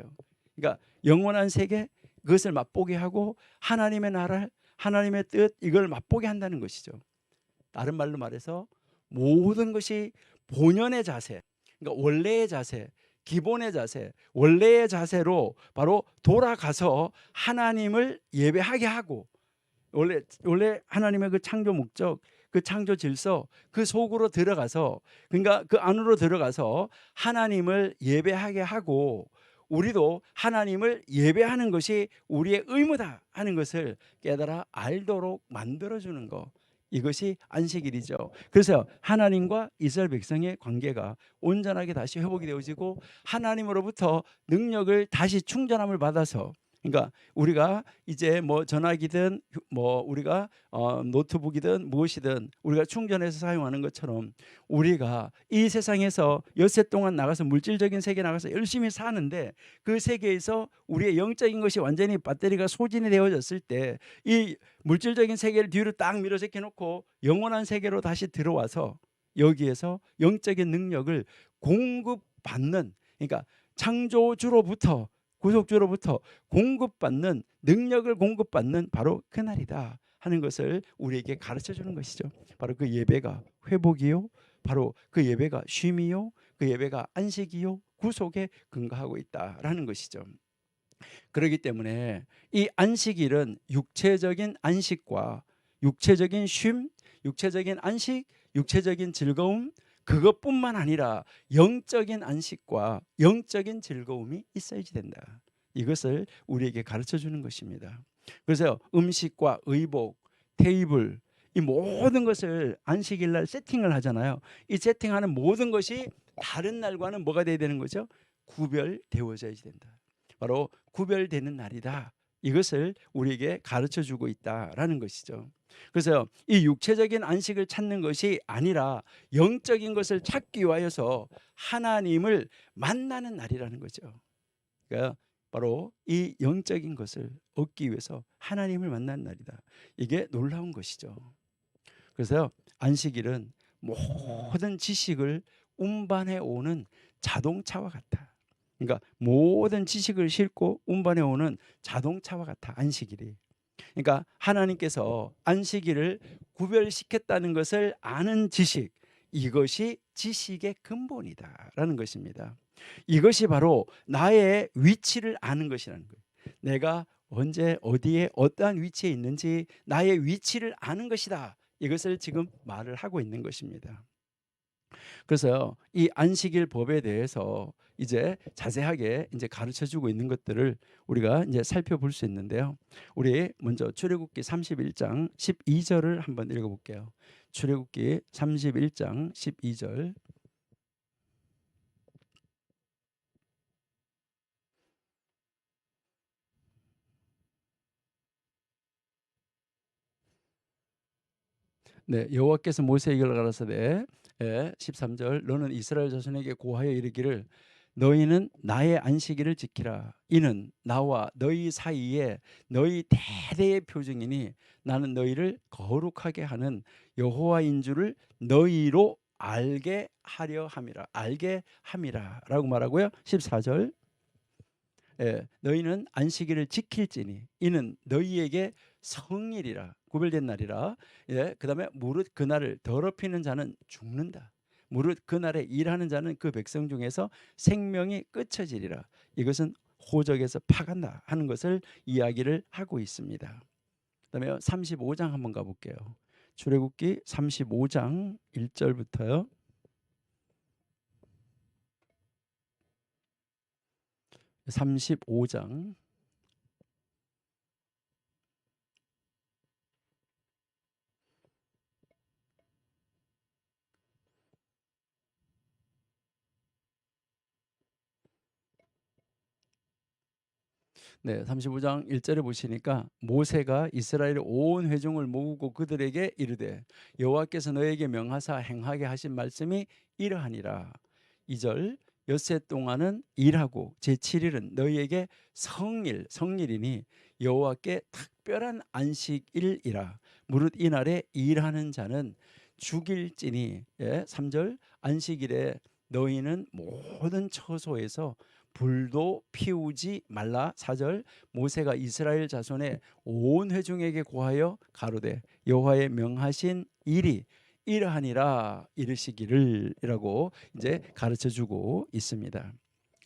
그러니까 영원한 세계, 그것을 맛보게 하고 하나님의 나라, 하나님의 뜻, 이걸 맛보게 한다는 것이죠. 다른 말로 말해서 모든 것이 본연의 자세, 그러니까 원래의 자세, 기본의 자세, 원래의 자세로 바로 돌아가서 하나님을 예배하게 하고, 원래 하나님의 그 창조 목적, 그 창조 질서, 그 속으로 들어가서, 그러니까 그 안으로 들어가서 하나님을 예배하게 하고, 우리도 하나님을 예배하는 것이 우리의 의무다 하는 것을 깨달아 알도록 만들어주는 것, 이것이 안식일이죠. 그래서 하나님과 이스라엘 백성의 관계가 온전하게 다시 회복이 되어지고 하나님으로부터 능력을 다시 충전함을 받아서, 그러니까 우리가 이제 뭐 전화기든 뭐 우리가 노트북이든 무엇이든 우리가 충전해서 사용하는 것처럼, 우리가 이 세상에서 엿새 동안 나가서 물질적인 세계에 나가서 열심히 사는데, 그 세계에서 우리의 영적인 것이 완전히 배터리가 소진이 되어졌을 때 이 물질적인 세계를 뒤로 딱 밀어 제껴 놓고 영원한 세계로 다시 들어와서 여기에서 영적인 능력을 공급받는, 그러니까 창조주로부터, 구속주로부터 공급받는, 능력을 공급받는 바로 그날이다 하는 것을 우리에게 가르쳐 주는 것이죠. 바로 그 예배가 회복이요, 바로 그 예배가 쉼이요, 그 예배가 안식이요, 구속에 근거하고 있다라는 것이죠. 그렇기 때문에 이 안식일은 육체적인 안식과 육체적인 쉼, 육체적인 안식, 육체적인 즐거움, 그것뿐만 아니라 영적인 안식과 영적인 즐거움이 있어야지 된다. 이것을 우리에게 가르쳐 주는 것입니다. 그래서 음식과 의복, 테이블, 이 모든 것을 안식일 날 세팅을 하잖아요. 이 세팅하는 모든 것이 다른 날과는 뭐가 돼야 되는 거죠? 구별되어져야지 된다. 바로 구별되는 날이다. 이것을 우리에게 가르쳐 주고 있다라는 것이죠. 그래서 이 육체적인 안식을 찾는 것이 아니라 영적인 것을 찾기 위하여서 하나님을 만나는 날이라는 거죠. 그러니까 바로 이 영적인 것을 얻기 위해서 하나님을 만나는 날이다. 이게 놀라운 것이죠. 그래서 안식일은 모든 지식을 운반해 오는 자동차와 같다. 그러니까 모든 지식을 싣고 운반해 오는 자동차와 같아, 안식일이. 그러니까 하나님께서 안식일을 구별시켰다는 것을 아는 지식, 이것이 지식의 근본이다라는 것입니다. 이것이 바로 나의 위치를 아는 것이라는 거예요. 내가 언제 어디에 어떠한 위치에 있는지 나의 위치를 아는 것이다. 이것을 지금 말을 하고 있는 것입니다. 그래서 이 안식일 법에 대해서 이제 자세하게 이제 가르쳐 주고 있는 것들을 우리가 이제 살펴볼 수 있는데요. 우리 먼저 출애굽기 31장 12절을 한번 읽어 볼게요. 출애굽기 31장 12절. 네, 여호와께서 모세에게 가라사대 13절 너는 이스라엘 자손에게 고하여 이르기를 너희는 나의 안식일을 지키라. 이는 나와 너희 사이에 너희 대대의 표징이니 나는 너희를 거룩하게 하는 여호와인 줄을 너희로 알게 하려 함이라. 알게 함이라라고 말하고요. 14절 너희는 안식일을 지킬지니 이는 너희에게 성일이라 구별된 날이라. 그다음에 무릇 그날을 더럽히는 자는 죽는다. 무릇 그날에 일하는 자는 그 백성 중에서 생명이 끊어지리라. 이것은 호적에서 파간다 하는 것을 이야기를 하고 있습니다. 그다음에 35장 한번 가볼게요. 출애굽기 35장 1절부터요. 35장 네, 35장 1절에 보시니까 모세가 이스라엘 온 회중을 모으고 그들에게 이르되 여호와께서 너에게 명하사 행하게 하신 말씀이 이러하니라. 2절 엿새 동안은 일하고 제7일은 너희에게 성일이니 여호와께 특별한 안식일이라. 무릇 이날에 일하는 자는 죽일지니. 3절 안식일에 너희는 모든 처소에서 불도 피우지 말라. 4절 모세가 이스라엘 자손의 온 회중에게 고하여 가로되 여호와의 명하신 일이 이러하니라 이르시기를이라고 이제 가르쳐 주고 있습니다.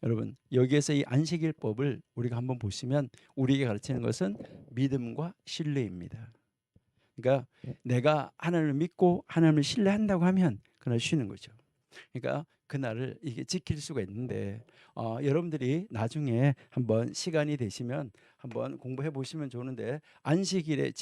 여러분 여기에서 이 안식일법을 우리가 한번 보시면 우리에게 가르치는 것은 믿음과 신뢰입니다. 그러니까 내가 하나님을 믿고 하나님을 신뢰한다고 하면 그날 쉬는 거죠. 그러니까 그날을 이게 지킬 수가 있는데 여러분들이 나중에 한번 시간이 되시면 한번 공부해 보시면 좋은데 안식일에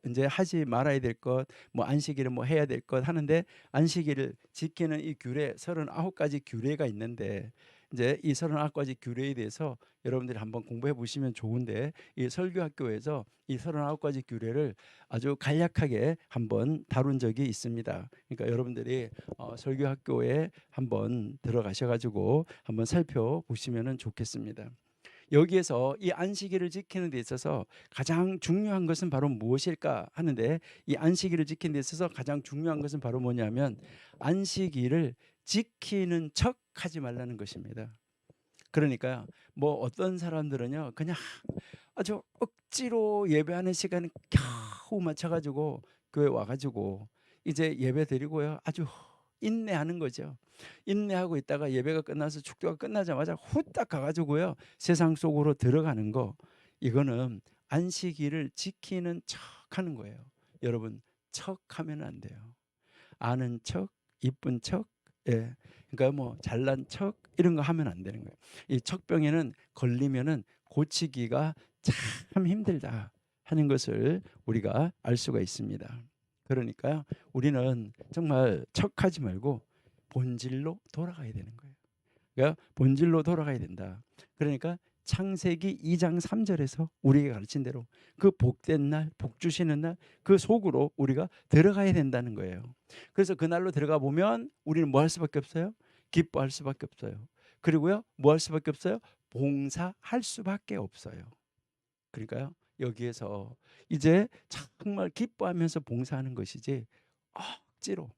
이제 하지 말아야 될 것, 뭐 안식일에 뭐 해야 될 것 하는데 안식일을 지키는 이 규례 39가지 규례가 있는데 이제 이 39가지 규례에 대해서 여러분들이 한번 공부해 보시면 좋은데 이 설교학교에서 이 39가지 규례를 아주 간략하게 한번 다룬 적이 있습니다. 그러니까 여러분들이 설교학교에 한번 들어가셔가지고 한번 살펴보시면 좋겠습니다. 여기에서 이 안식일을 지키는 데 있어서 가장 중요한 것은 바로 무엇일까 하는데 이 안식일을 지키는 데 있어서 가장 중요한 것은 바로 뭐냐면 안식일을 지키는 척 하지 말라는 것입니다. 그러니까 뭐 어떤 사람들은요 그냥 아주 억지로 예배하는 시간을 겨우 맞춰가지고 교회 와가지고 이제 예배 드리고요 아주 인내하는 거죠. 인내하고 있다가 예배가 끝나서 축도가 끝나자마자 후딱 가가지고요 세상 속으로 들어가는 거 이거는 안식일을 지키는 척하는 거예요. 여러분 척하면 안 돼요. 아는 척, 이쁜 척, 그러니까 뭐 잘난 척 이런 거 하면 안 되는 거예요. 이 척병에는 걸리면은 고치기가 참 힘들다 하는 것을 우리가 알 수가 있습니다. 그러니까요, 우리는 정말 척하지 말고 본질로 돌아가야 되는 거예요. 그러니까 본질로 돌아가야 된다. 그러니까 창세기 2장 3절에서 우리에게 가르친 대로 그 복된 날, 복 주시는 날, 그 속으로 우리가 들어가야 된다는 거예요. 그래서 그 날로 들어가 보면 우리는 뭐 할 수밖에 없어요? 기뻐할 수밖에 없어요. 그리고요, 뭐 할 수밖에 없어요? 봉사할 수밖에 없어요. 그러니까요, 여기에서 이제 정말 기뻐하면서 봉사하는 것이지 억지로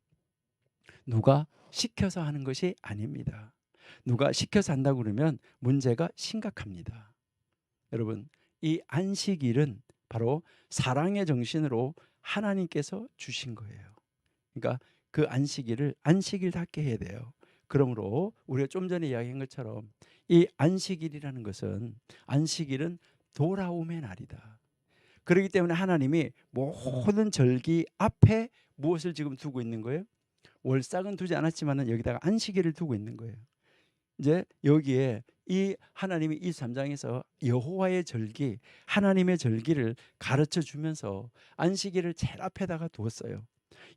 누가 시켜서 하는 것이 아닙니다. 누가 시켜서 한다고 그러면 문제가 심각합니다. 여러분, 이 안식일은 바로 사랑의 정신으로 하나님께서 주신 거예요. 그러니까 그 안식일을 안식일답게 해야 돼요. 그러므로 우리가 좀 전에 이야기한 것처럼 이 안식일이라는 것은 안식일은 돌아옴의 날이다. 그렇기 때문에 하나님이 모든 절기 앞에 무엇을 지금 두고 있는 거예요? 월삭은 두지 않았지만은 여기다가 안식일을 두고 있는 거예요. 이제 여기에 이 하나님이 이 3장에서 여호와의 절기, 하나님의 절기를 가르쳐 주면서 안식일을 제일 앞에다가 두었어요.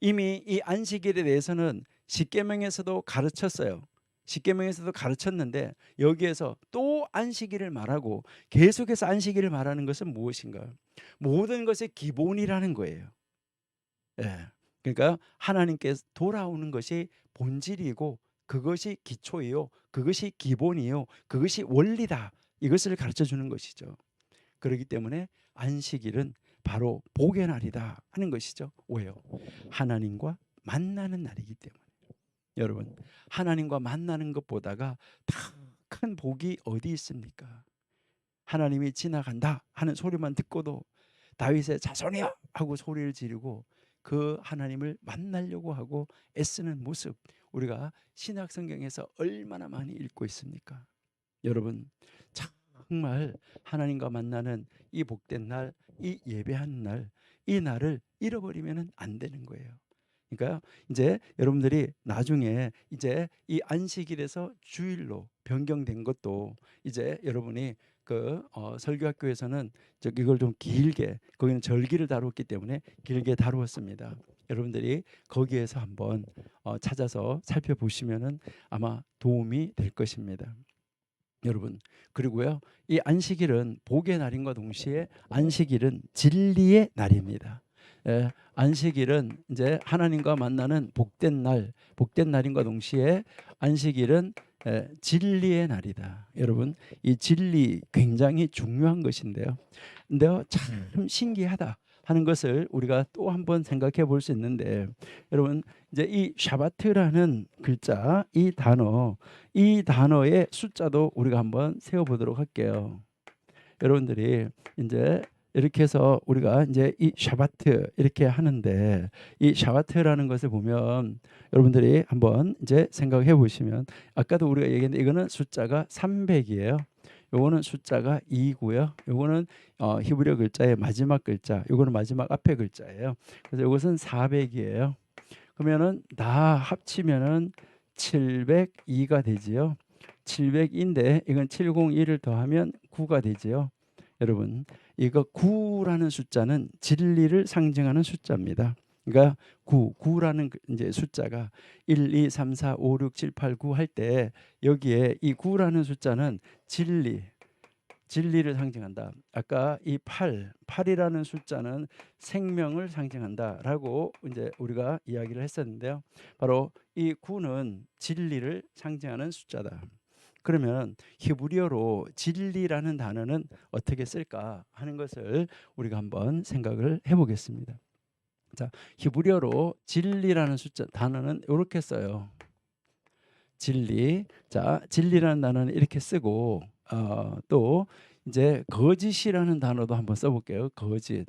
이미 이 안식일에 대해서는 십계명에서도 가르쳤어요. 십계명에서도 가르쳤는데 여기에서 또 안식일을 말하고 계속해서 안식일을 말하는 것은 무엇인가? 모든 것의 기본이라는 거예요. 예. 그러니까 하나님께 돌아오는 것이 본질이고 그것이 기초이요, 그것이 기본이요, 그것이 원리다. 이것을 가르쳐 주는 것이죠. 그렇기 때문에 안식일은 바로 복의 날이다 하는 것이죠. 왜요? 하나님과 만나는 날이기 때문에. 여러분, 하나님과 만나는 것보다가 더 큰 복이 어디 있습니까? 하나님이 지나간다 하는 소리만 듣고도 다윗의 자손이야 하고 소리를 지르고 그 하나님을 만나려고 하고 애쓰는 모습, 우리가 신약 성경에서 얼마나 많이 읽고 있습니까? 여러분, 정말 하나님과 만나는 이 복된 날, 이 예배하는 날, 이 날을 잃어버리면 안 되는 거예요. 그러니까 이제 여러분들이 나중에 이제 이 안식일에서 주일로 변경된 것도 이제 여러분이 설교학교에서는 이걸 좀 길게, 거기는 절기를 다뤘기 때문에 길게 다루었습니다. 여러분들이 거기에서 한번 찾아서 살펴보시면은 아마 도움이 될 것입니다. 여러분, 그리고요, 이 안식일은 복의 날인과 동시에 안식일은 진리의 날입니다. 안식일은 이제 하나님과 만나는 복된 날, 복된 날인과 동시에 안식일은 진리의 날이다. 여러분, 이 진리 굉장히 중요한 것인데요. 근데요, 참 신기하다 하는 것을 우리가 또 한번 생각해 볼 수 있는데, 여러분, 이제 이 샤바트라는 글자, 이 단어의 숫자도 우리가 한번 세어 보도록 할게요. 여러분들이 이제 이렇게 해서 우리가 이제 이 샤바트 이렇게 하는데, 이 샤바트라는 것을 보면 여러분들이 한번 이제 생각해 보시면, 아까도 우리가 얘기했는데 이거는 숫자가 300이에요. 요거는 숫자가 2고요. 요거는 히브리어 글자의 마지막 글자, 요거는 마지막 앞에 글자예요. 그래서 요것은 400이에요. 그러면은 다 합치면은 702가 되지요. 700인데 이건 701을 더하면 9가 되지요. 여러분, 이거 9라는 숫자는 진리를 상징하는 숫자입니다. 그러니까 9라는 이제 숫자가 1, 2, 3, 4, 5, 6, 7, 8, 9 할 때 여기에 이 9라는 숫자는 진리를 상징한다. 아까 이 8이라는 숫자는 생명을 상징한다라고 이제 우리가 이야기를 했었는데요. 바로 이 9는 진리를 상징하는 숫자다. 그러면 히브리어로 진리라는 단어는 어떻게 쓸까 하는 것을 우리가 한번 생각을 해보겠습니다. 자, 히브리어로 진리라는 숫자 단어는 이렇게 써요. 진리. 자, 진리라는 단어는 이렇게 쓰고 또 이제 거짓이라는 단어도 한번 써볼게요. 거짓.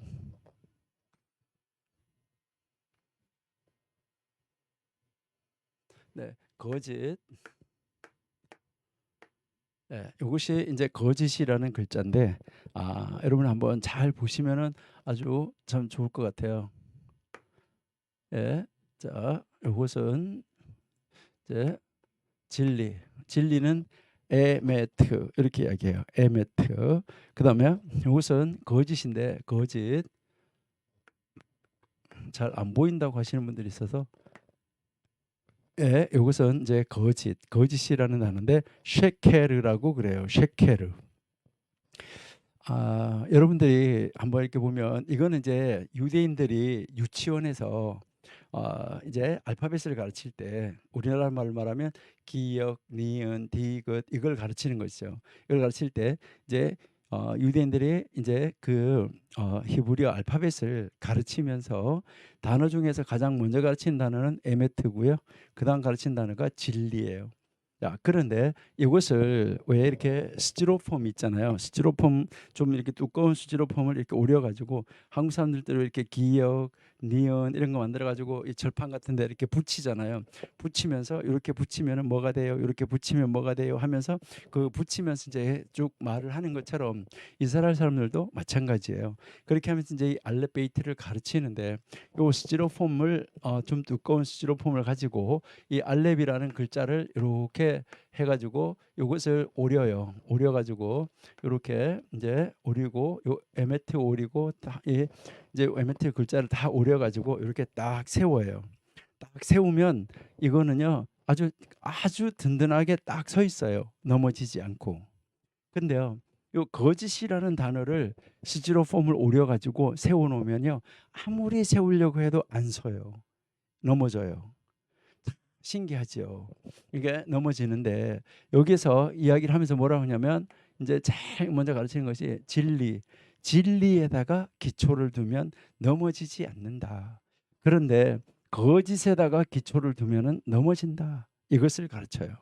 네, 거짓. 네, 이것이 이제 거짓이라는 글자인데, 여러분 한번 잘 보시면은 아주 참 좋을 것 같아요. 예, 자, 이것은 이제 진리. 진리는 에메트 이렇게 이야기해요. 에메트. 그다음에 이것은 거짓인데, 거짓 잘 안 보인다고 하시는 분들이 있어서, 예, 이것은 이제 거짓이라는 단어인데 셰케르라고 그래요. 셰케르. 여러분들이 한번 이렇게 보면 이거는 이제 유대인들이 유치원에서 이제 알파벳을 가르칠 때 우리나라 말로 말하면 기역, 니은, 디귿 이걸 가르치는 것이죠. 이걸 가르칠 때 이제 유대인들이 이제 히브리어 알파벳을 가르치면서 단어 중에서 가장 먼저 가르치는 단어는 에메트고요. 그다음 가르친 단어가 진리예요. 자, 그런데 이것을 왜 이렇게 스티로폼 있잖아요. 스티로폼 좀 이렇게 두꺼운 스티로폼을 이렇게 오려 가지고 한국 사람들도 이렇게 기역, 니은 이런 거 만들어 가지고 이 절판 같은 데 이렇게 붙이잖아요. 붙이면서 이렇게 붙이면은 뭐가 돼요? 이렇게 붙이면 뭐가 돼요? 하면서 그 붙이면서 이제 쭉 말을 하는 것처럼 이스라엘 사람들도 마찬가지예요. 그렇게 하면서 이제 이 알렙베이트를 가르치는데 요 스티로폼을 좀 두꺼운 스티로폼을 가지고 이 알렙이라는 글자를 이렇게 해 가지고 요것을 오려요. 오려 가지고 요렇게 이제 오리고 요 에메트 오리고 다 이 이제 에메트 글자를 다 오려 가지고 이렇게 딱 세워요. 딱 세우면 이거는요. 아주 든든하게 딱 서 있어요. 넘어지지 않고. 근데요. 요 거짓이라는 단어를 스티로폼을 오려 가지고 세워 놓으면요. 아무리 세우려고 해도 안 서요. 넘어져요. 신기하죠. 이게 넘어지는데 여기서 이야기를 하면서 뭐라고 하냐면 이제 제일 먼저 가르치는 것이 진리. 진리에다가 기초를 두면 넘어지지 않는다. 그런데 거짓에다가 기초를 두면은 넘어진다. 이것을 가르쳐요.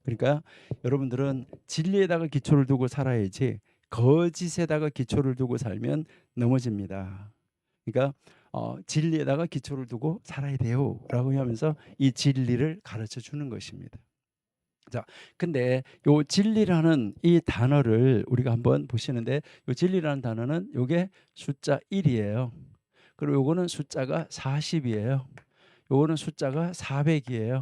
그러니까 여러분들은 진리에다가 기초를 두고 살아야지 거짓에다가 기초를 두고 살면 넘어집니다. 그러니까 진리에다가 기초를 두고 살아야 돼요라고 하면서 이 진리를 가르쳐 주는 것입니다. 자, 근데 요 진리라는 이 단어를 우리가 한번 보시는데 요 진리라는 단어는 요게 숫자 1이에요. 그리고 요거는 숫자가 40이에요. 요거는 숫자가 400이에요.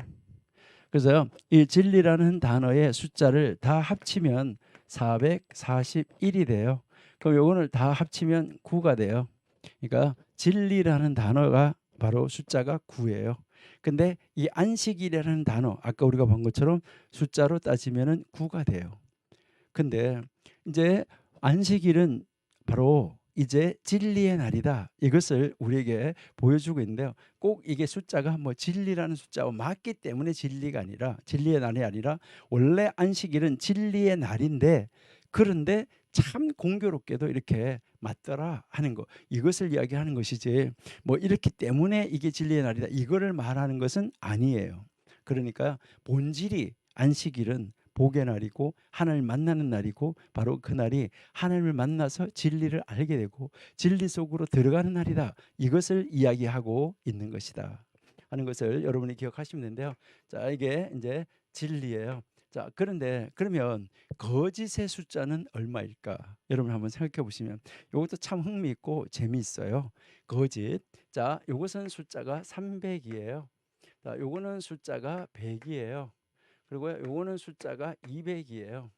그래서요. 이 진리라는 단어의 숫자를 다 합치면 441이 돼요. 그럼 요거를 다 합치면 9가 돼요. 그러니까 진리라는 단어가 바로 숫자가 9예요. 근데 이 안식일이라는 단어 아까 우리가 본 것처럼 숫자로 따지면은 9가 돼요. 근데 이제 안식일은 바로 이제 진리의 날이다. 이것을 우리에게 보여주고 있는데요. 꼭 이게 숫자가 뭐 진리라는 숫자와 맞기 때문에 진리가 아니라 진리의 날이 아니라 원래 안식일은 진리의 날인데 그런데 참 공교롭게도 이렇게 맞더라 하는 거. 이것을 이야기하는 것이지 뭐 이렇기 때문에 이게 진리의 날이다. 이거를 말하는 것은 아니에요. 그러니까 본질이 안식일은 복의 날이고 하나님을 만나는 날이고 바로 그날이 하나님을 만나서 진리를 알게 되고 진리 속으로 들어가는 날이다. 이것을 이야기하고 있는 것이다 하는 것을 여러분이 기억하시면 되는데요. 자, 이게 이제 진리예요. 자, 그런데 그러면 거짓의 숫자는 얼마일까? 여러분 한번 생각해 보시면 이것도 참 흥미있고 재미있어요. 거짓. 자, 이것은 숫자가 300이에요. 자, 요거는 숫자가 100이에요. 그리고 요거는 숫자가 200이에요.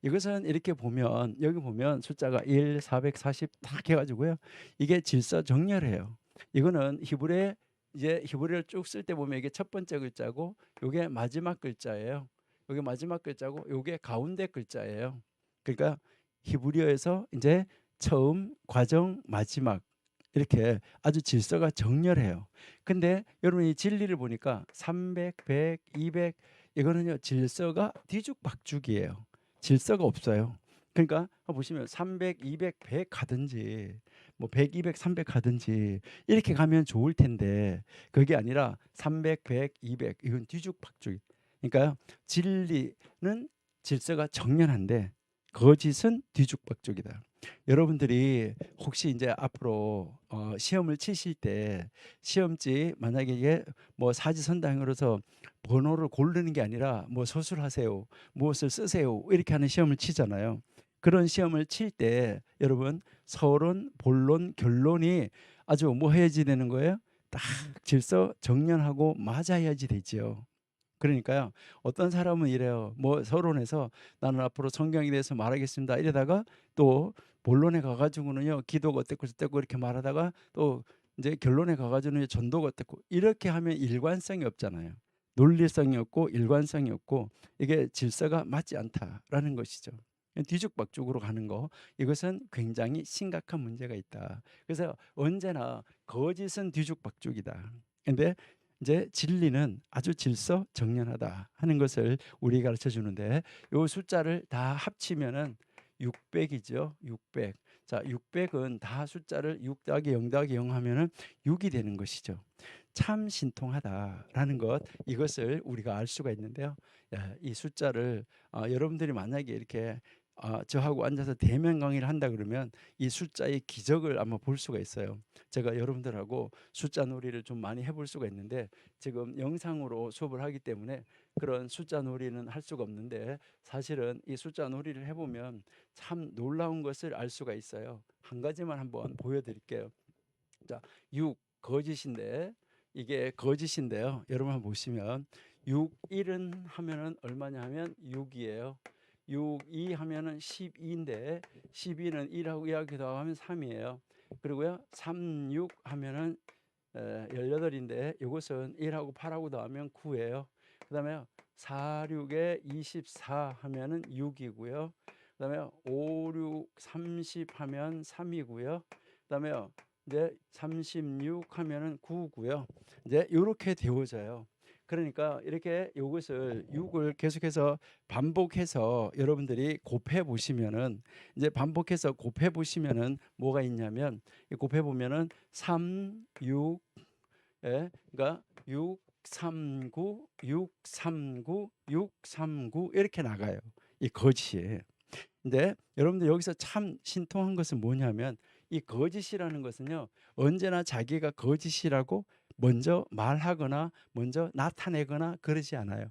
이것은 이렇게 보면 여기 보면 숫자가 1, 440 딱 해가지고요. 이게 질서정렬해요. 이거는 히브리에 이제 히브리를 쭉 쓸 때 보면 이게 첫 번째 글자고 요게 마지막 글자예요. 요게 마지막 글자고 요게 가운데 글자예요. 그러니까 히브리어에서 이제 처음, 과정, 마지막 이렇게 아주 질서가 정렬해요. 근데 여러분 이 진리를 보니까 300, 100, 200 이거는요 질서가 뒤죽박죽이에요. 질서가 없어요. 그러니까 보시면 300, 200, 100 가든지 뭐 100, 200, 300 가든지 이렇게 가면 좋을 텐데 그게 아니라 300, 100, 200 이건 뒤죽박죽. 그러니까 진리는 질서가 정연한데 거짓은 뒤죽박죽이다. 여러분들이 혹시 이제 앞으로 시험을 치실 때 시험지 만약에 이게 뭐 사지선다형으로서 번호를 고르는 게 아니라 뭐 서술하세요, 무엇을 쓰세요 이렇게 하는 시험을 치잖아요. 그런 시험을 칠 때 여러분 서론, 본론, 결론이 아주 뭐 해야지 되는 거예요? 딱 질서 정연하고 맞아야지 되지요. 그러니까요. 어떤 사람은 이래요. 뭐 서론에서 나는 앞으로 성경에 대해서 말하겠습니다. 이러다가 또 본론에 가가지고는요. 기도가 어땠고 저땠고 이렇게 말하다가 또 이제 결론에 가가지고는 전도가 어땠고 이렇게 하면 일관성이 없잖아요. 논리성이 없고 일관성이 없고 이게 질서가 맞지 않다라는 것이죠. 뒤죽박죽으로 가는 거 이것은 굉장히 심각한 문제가 있다. 그래서 언제나 거짓은 뒤죽박죽이다. 근데 이제 진리는 아주 질서 정연하다 하는 것을 우리가 가르쳐 주는데 요 숫자를 다 합치면은 600이죠. 600. 자, 600은 다 숫자를 6 더하기 0 더하기 0 하면은 6이 되는 것이죠. 참 신통하다라는 것 이것을 우리가 알 수가 있는데요. 야, 이 숫자를 여러분들이 만약에 이렇게 저하고 앉아서 대면 강의를 한다 그러면 이 숫자의 기적을 아마 볼 수가 있어요. 제가 여러분들하고 숫자 놀이를 좀 많이 해볼 수가 있는데 지금 영상으로 수업을 하기 때문에 그런 숫자 놀이는 할 수가 없는데 사실은 이 숫자 놀이를 해보면 참 놀라운 것을 알 수가 있어요. 한 가지만 한번 보여드릴게요. 자, 6 거짓인데 이게 거짓인데요. 여러분 한번 보시면 6 1은 하면은 얼마냐 하면 6이에요. 6 2 하면은 12인데 12는 1하고 2하고 더하면 3이에요. 그리고요 3 6 하면은 18인데 이것은 1하고 8하고 더하면 9예요. 그다음에 4 6에 24 하면은 6이고요. 그다음에 5 6 30 하면 3이고요. 그다음에 이제 36 하면은 9고요. 이제 이렇게 되어져요. 그러니까 이렇게 이것을 6을 계속해서 반복해서 여러분들이 곱해 보시면은 이제 반복해서 곱해 보시면은 뭐가 있냐면 곱해 보면은 3 6 예, 그러니까 6 3 9 6 3 9 6 3 9 이렇게 나가요. 이 거짓이. 근데 여러분들 여기서 참 신통한 것은 뭐냐면 이 거짓이라는 것은요 언제나 자기가 거짓이라고 먼저 말하거나 먼저 나타내거나 그러지 않아요.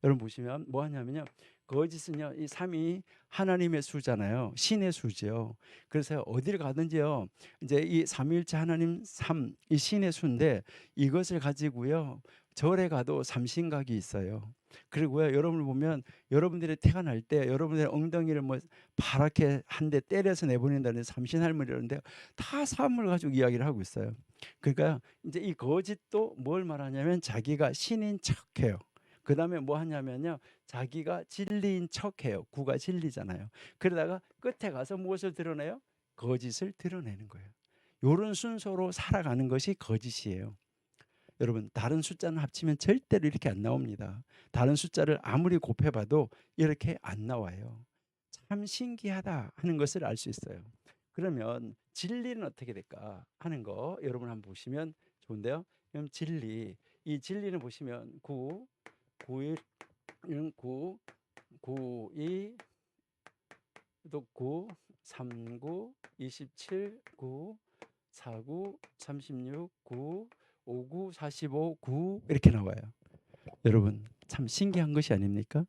여러분 보시면 뭐 하냐면요 거짓은요 이 3이 하나님의 수잖아요. 신의 수죠. 그래서 어디를 가든지요 이제 이 삼위일체 하나님 3 이 신의 수인데 이것을 가지고요 절에 가도 삼신각이 있어요. 그리고요 여러분을 보면 여러분들이 태가 날 때 여러분들의 엉덩이를 뭐 파랗게 한 대 때려서 내보낸다는 삼신할머니라는데 다 사물을 가지고 이야기를 하고 있어요. 그러니까 이제 이 거짓도 뭘 말하냐면 자기가 신인 척해요. 그 다음에 뭐 하냐면요 자기가 진리인 척해요. 구가 진리잖아요. 그러다가 끝에 가서 무엇을 드러내요? 거짓을 드러내는 거예요. 이런 순서로 살아가는 것이 거짓이에요. 여러분 다른 숫자는 합치면 절대로 이렇게 안 나옵니다. 다른 숫자를 아무리 곱해봐도 이렇게 안 나와요. 참 신기하다 하는 것을 알 수 있어요. 그러면 진리는 어떻게 될까 하는 거 여러분 한번 보시면 좋은데요. 그럼 진리, 이 진리는 보시면 9, 9일 9, 9, 2, 또 9, 3, 9, 27, 9, 4, 9, 36, 9, 5, 9, 45, 9 이렇게 나와요. 여러분 참 신기한 것이 아닙니까?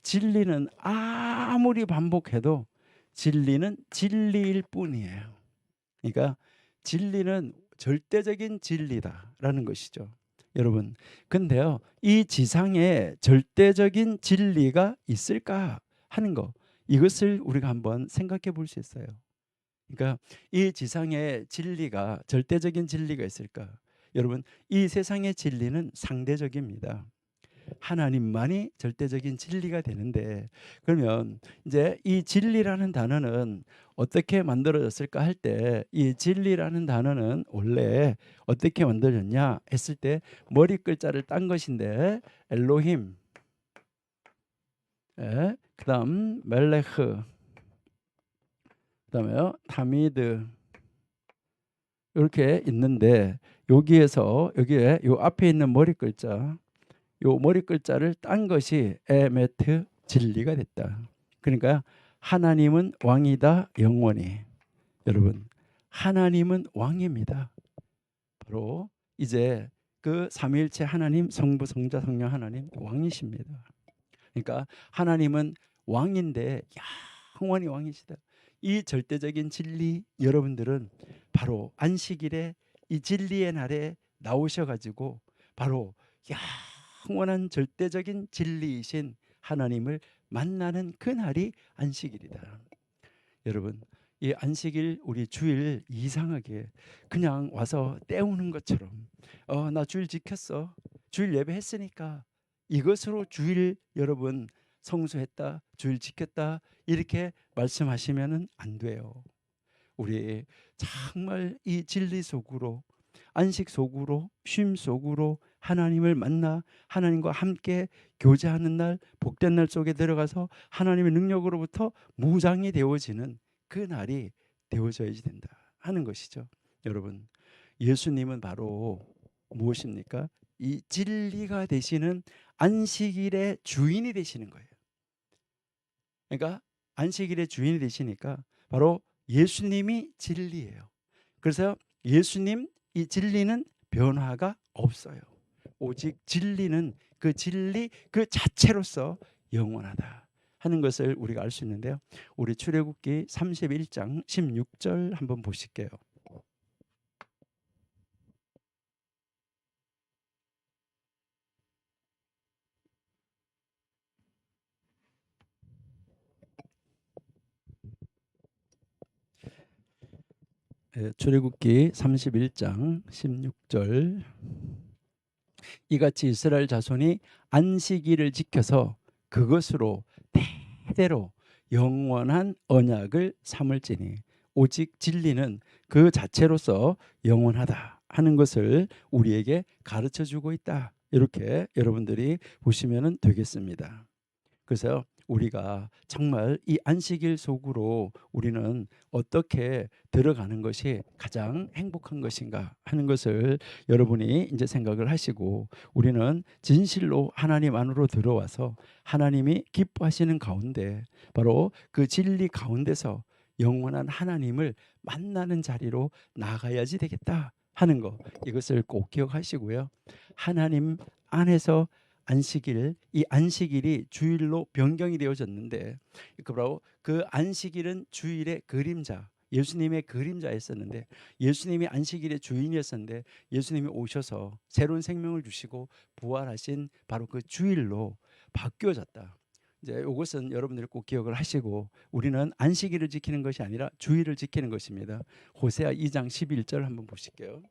진리는 아무리 반복해도 진리는 진리일 뿐이에요. 그러니까 진리는 절대적인 진리다라는 것이죠. 여러분, 근데요, 이 지상에 절대적인 진리가 있을까 하는 거, 이것을 우리가 한번 생각해 볼 수 있어요. 그러니까 이 지상에 진리가 절대적인 진리가 있을까? 여러분, 이 세상의 진리는 상대적입니다. 하나님만이 절대적인 진리가 되는데 그러면 이제 이 진리라는 단어는 어떻게 만들어졌을까 할 때 이 진리라는 단어는 원래 어떻게 만들어졌냐 했을 때 머리 글자를 딴 것인데 엘로힘 예, 그다음 멜레흐 그다음에요 타미드 이렇게 있는데 여기에서 여기에 요 앞에 있는 머리 글자 요 머리 글자를 딴 것이 에메트 진리가 됐다. 그러니까 하나님은 왕이다 영원히. 여러분 하나님은 왕입니다. 바로 이제 그 삼위일체 하나님 성부 성자 성령 하나님 왕이십니다. 그러니까 하나님은 왕인데 영원히 왕이시다. 이 절대적인 진리 여러분들은 바로 안식일에 이 진리의 날에 나오셔가지고 바로 영원한 절대적인 진리이신 하나님을 만나는 그 날이 안식일이다. 여러분 이 안식일 우리 주일 이상하게 그냥 와서 때우는 것처럼 나 주일 지켰어 주일 예배했으니까 이것으로 주일 여러분 성수했다 주일 지켰다 이렇게 말씀하시면은 안 돼요. 우리 정말 이 진리 속으로 안식 속으로 쉼 속으로 하나님을 만나 하나님과 함께 교제하는 날 복된 날 속에 들어가서 하나님의 능력으로부터 무장이 되어지는 그 날이 되어져야지 된다 하는 것이죠. 여러분 예수님은 바로 무엇입니까? 이 진리가 되시는 안식일의 주인이 되시는 거예요. 그러니까 안식일의 주인이 되시니까 바로 예수님이 진리예요. 그래서 예수님 이 진리는 변화가 없어요. 오직 진리는 그 진리 그 자체로서 영원하다 하는 것을 우리가 알 수 있는데요. 우리 출애굽기 31장 16절 한번 보실게요. 출애굽기 31장 16절 이같이 이스라엘 자손이 안식일을 지켜서 그것으로 대대로 영원한 언약을 삼을지니 오직 진리는 그 자체로서 영원하다 하는 것을 우리에게 가르쳐 주고 있다. 이렇게 여러분들이 보시면 되겠습니다. 그래서 우리가 정말 이 안식일 속으로 우리는 어떻게 들어가는 것이 가장 행복한 것인가 하는 것을 여러분이 이제 생각을 하시고 우리는 진실로 하나님 안으로 들어와서 하나님이 기뻐하시는 가운데 바로 그 진리 가운데서 영원한 하나님을 만나는 자리로 나가야지 되겠다 하는 거 이것을 꼭 기억하시고요. 하나님 안에서 안식일 이 안식일이 주일로 변경이 되어졌는데 바로 그 안식일은 주일의 그림자 예수님의 그림자였었는데 예수님이 안식일의 주인이었었는데 예수님이 오셔서 새로운 생명을 주시고 부활하신 바로 그 주일로 바뀌어졌다. 이제 이것은 여러분들이 꼭 기억을 하시고 우리는 안식일을 지키는 것이 아니라 주일을 지키는 것입니다. 호세아 2장 11절 한번 보실게요.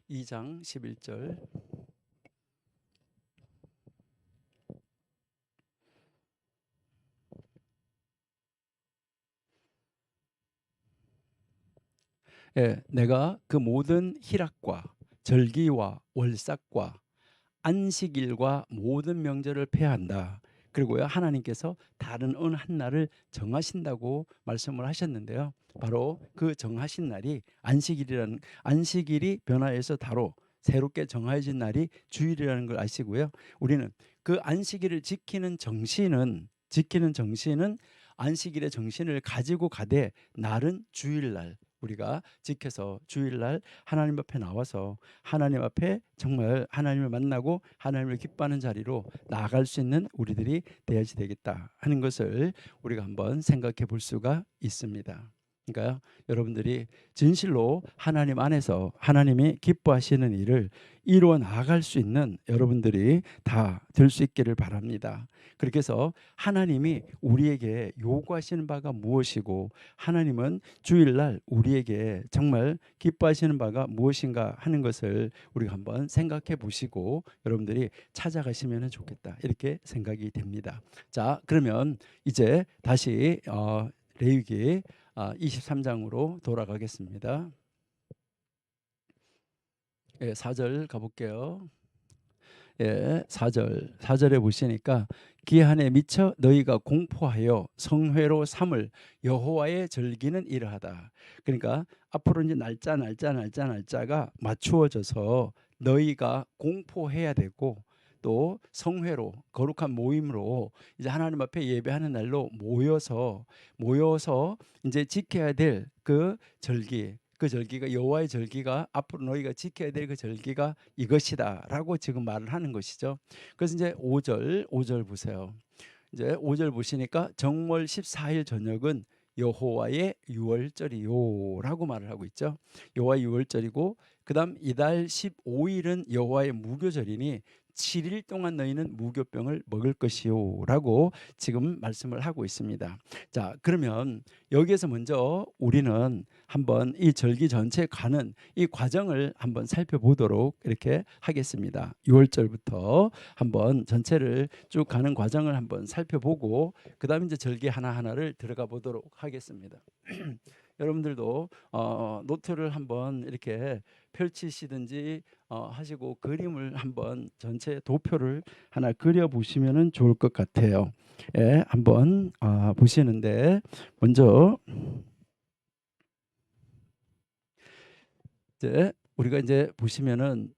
2장 11절 내가 그 모든 희락과 절기와 월삭과 안식일과 모든 명절을 폐한다. 그리고요 하나님께서 다른 어느 한 날을 정하신다고 말씀을 하셨는데요. 바로 그 정하신 날이 안식일이라는 안식일이 변화해서 다로 새롭게 정해진 날이 주일이라는 걸 아시고요. 우리는 그 안식일을 지키는 정신은 안식일의 정신을 가지고 가되 날은 주일날 우리가 지켜서 주일날 하나님 앞에 나와서 하나님 앞에 정말 하나님을 만나고 하나님을 기뻐하는 자리로 나아갈 수 있는 우리들이 되어야지 되겠다 하는 것을 우리가 한번 생각해 볼 수가 있습니다. 그러니까 여러분들이 진실로 하나님 안에서 하나님이 기뻐하시는 일을 이루어 나아갈 수 있는 여러분들이 다 될 수 있기를 바랍니다. 그렇게 해서 하나님이 우리에게 요구하시는 바가 무엇이고 하나님은 주일날 우리에게 정말 기뻐하시는 바가 무엇인가 하는 것을 우리가 한번 생각해 보시고 여러분들이 찾아가시면 좋겠다 이렇게 생각이 됩니다. 자 그러면 이제 다시 레위기 23장으로 돌아가겠습니다. 4절 가볼게요. 4절에 보시니까 기한에 미쳐 너희가 공포하여 성회로 삼을 여호와의 절기는 이러하다. 그러니까 앞으로 이제 날짜가 맞추어져서 너희가 공포해야 되고 또 성회로 거룩한 모임으로 이제 하나님 앞에 예배하는 날로 모여서 이제 지켜야 될 그 절기 그 절기가 여호와의 절기가 앞으로 너희가 지켜야 될 그 절기가 이것이다라고 지금 말을 하는 것이죠. 그래서 이제 5절 보세요. 이제 5절 보시니까 정월 14일 저녁은 여호와의 유월절이요라고 말을 하고 있죠. 여호와의 유월절이고 그다음 이달 15일은 여호와의 무교절이니 7일 동안 너희는 무교병을 먹을 것이요라고 지금 말씀을 하고 있습니다. 자, 그러면 여기에서 먼저 우리는 한번 이 절기 전체에 가는 이 과정을 한번 살펴보도록 이렇게 하겠습니다. 6월절부터 한번 전체를 쭉 가는 과정을 한번 살펴보고 그다음에 이제 절기 하나하나를 들어가 보도록 하겠습니다. 여러분들도 노트를 한번 이렇게 펼치시든지 하시고 그림을 한번 전체 도표를 하나 그려 보시면은 좋을 것 같아요. 예, 한번 보시는데 먼저 이제 우리가 이제 보시면은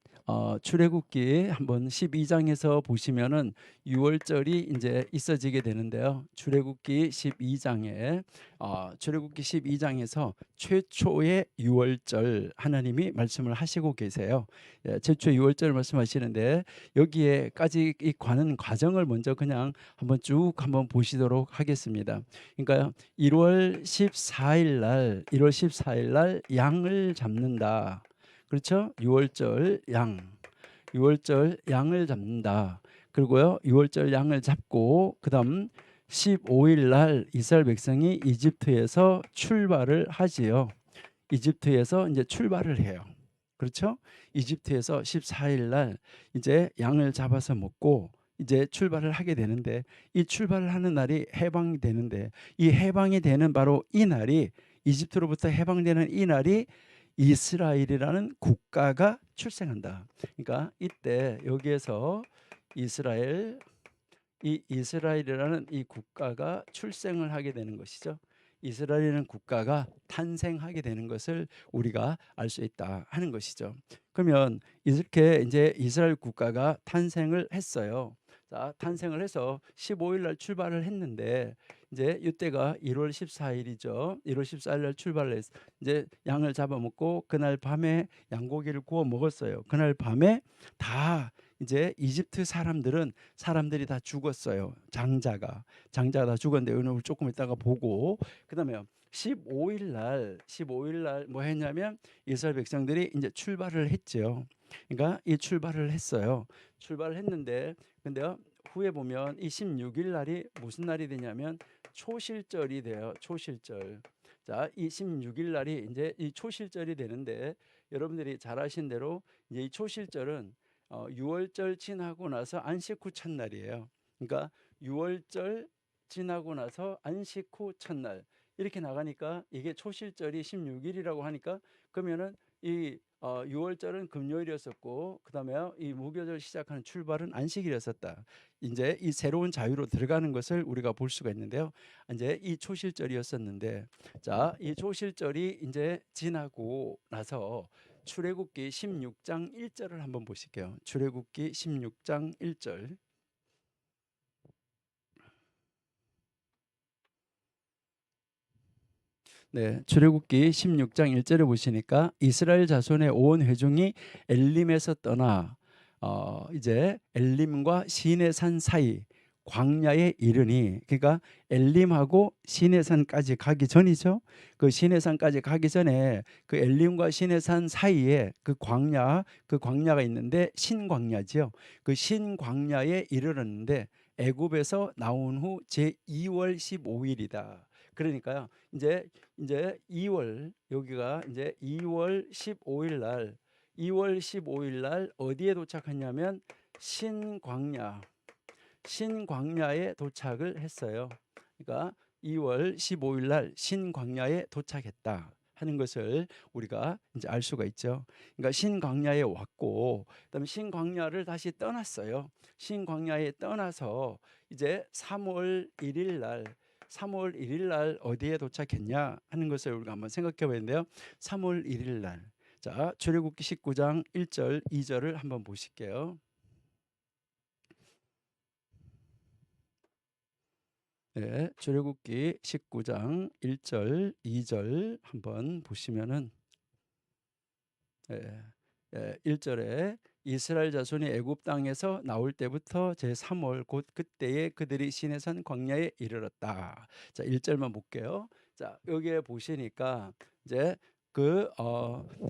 출애굽기 한번 12장에서 보시면은 유월절이 이제 있어지게 되는데요. 출애굽기 12장에서 최초의 유월절 하나님이 말씀을 하시고 계세요. 예, 최초 유월절 말씀하시는데 여기에까지 이 가는 과정을 먼저 그냥 한번 쭉 한번 보시도록 하겠습니다. 그러니까 1월 14일 날 양을 잡는다. 그렇죠? 6월절 양을 잡는다. 그리고요, 6월절 양을 잡고 그다음 15일 날 이스라엘 백성이 이집트에서 출발을 하지요. 이집트에서 이제 출발을 해요. 그렇죠? 이집트에서 14일 날 이제 양을 잡아서 먹고 이제 출발을 하게 되는데, 이 출발을 하는 날이 해방이 되는데, 이 해방이 되는 바로 이 날이, 이집트로부터 해방되는 이 날이 이스라엘이라는 국가가 출생한다. 그러니까 이때 여기에서 이스라엘, 이 이스라엘이라는 이 국가가 출생을 하게 되는 것이죠. 이스라엘이라는 국가가 탄생하게 되는 것을 우리가 알 수 있다 하는 것이죠. 그러면 이렇게 이제 이스라엘 국가가 탄생을 했어요. 자, 탄생을 해서 15일 날 출발을 했는데, 이제 이때가 1월 14일이죠. 1월 14일 날 출발을 해서 이제 양을 잡아먹고 그날 밤에 양고기를 구워 먹었어요. 그날 밤에 다 이제 이집트 사람들이 다 죽었어요. 장자가 다 죽었는데 오늘 조금 이따가 보고, 그다음에 15일 날 뭐 했냐면 이스라엘 백성들이 이제 출발을 했죠. 그러니까 이 출발을 했어요. 출발을 했는데, 근데요, 후에 보면 이 16일 날이 무슨 날이 되냐면 초실절이 돼요. 초실절. 자, 이 16일 날이 이제 이 초실절이 되는데, 여러분들이 잘 아신 대로 이제 이 초실절은 6월절 지나고 나서 안식 후 첫날이에요. 그러니까 6월절 지나고 나서 안식 후 첫날 이렇게 나가니까 이게 초실절이 16일이라고 하니까, 그러면은 이 6월절은 금요일이었었고 그다음에 이 무교절 시작하는 출발은 안식일이었었다. 이제 이 새로운 자유로 들어가는 것을 우리가 볼 수가 있는데요. 이제 이 초실절이었었는데, 자, 이 초실절이 이제 지나고 나서 출애굽기 16장 1절을 한번 보실게요. 출애굽기 16장 1절. 네, 출애굽기 16장 1절에 보시니까 이스라엘 자손의 온 회중이 엘림에서 떠나 이제 엘림과 시내산 사이 광야에 이르니, 그러니까 엘림하고 시내산까지 가기 전이죠. 그 시내산까지 가기 전에 그 엘림과 시내산 사이에 그 광야가 있는데 신광야지요. 그 신광야에 이르렀는데 애굽에서 나온 후 제 2월 15일이다. 그러니까요. 이제 2월, 여기가 이제 2월 15일 날 어디에 도착했냐면 신광야에 도착을 했어요. 그러니까 2월 15일 날 신광야에 도착했다 하는 것을 우리가 이제 알 수가 있죠. 그러니까 신광야에 왔고, 그다음에 신광야를 다시 떠났어요. 신광야에 떠나서 이제 3월 1일 날 어디에 도착했냐 하는 것을 우리가 한번 생각해 보는데요. 3월 1일 날. 자, 출애굽기 19장 1절, 2절을 한번 보실게요. 네, 출애굽기 19장 1절, 2절 한번 보시면은, 예, 1절에 이스라엘 자손이 애굽 땅에서 나올 때부터 제3월 곧 그때에 그들이 시내산 광야에 이르렀다. 자, 1절만 볼게요. 자, 여기에 보시니까 이제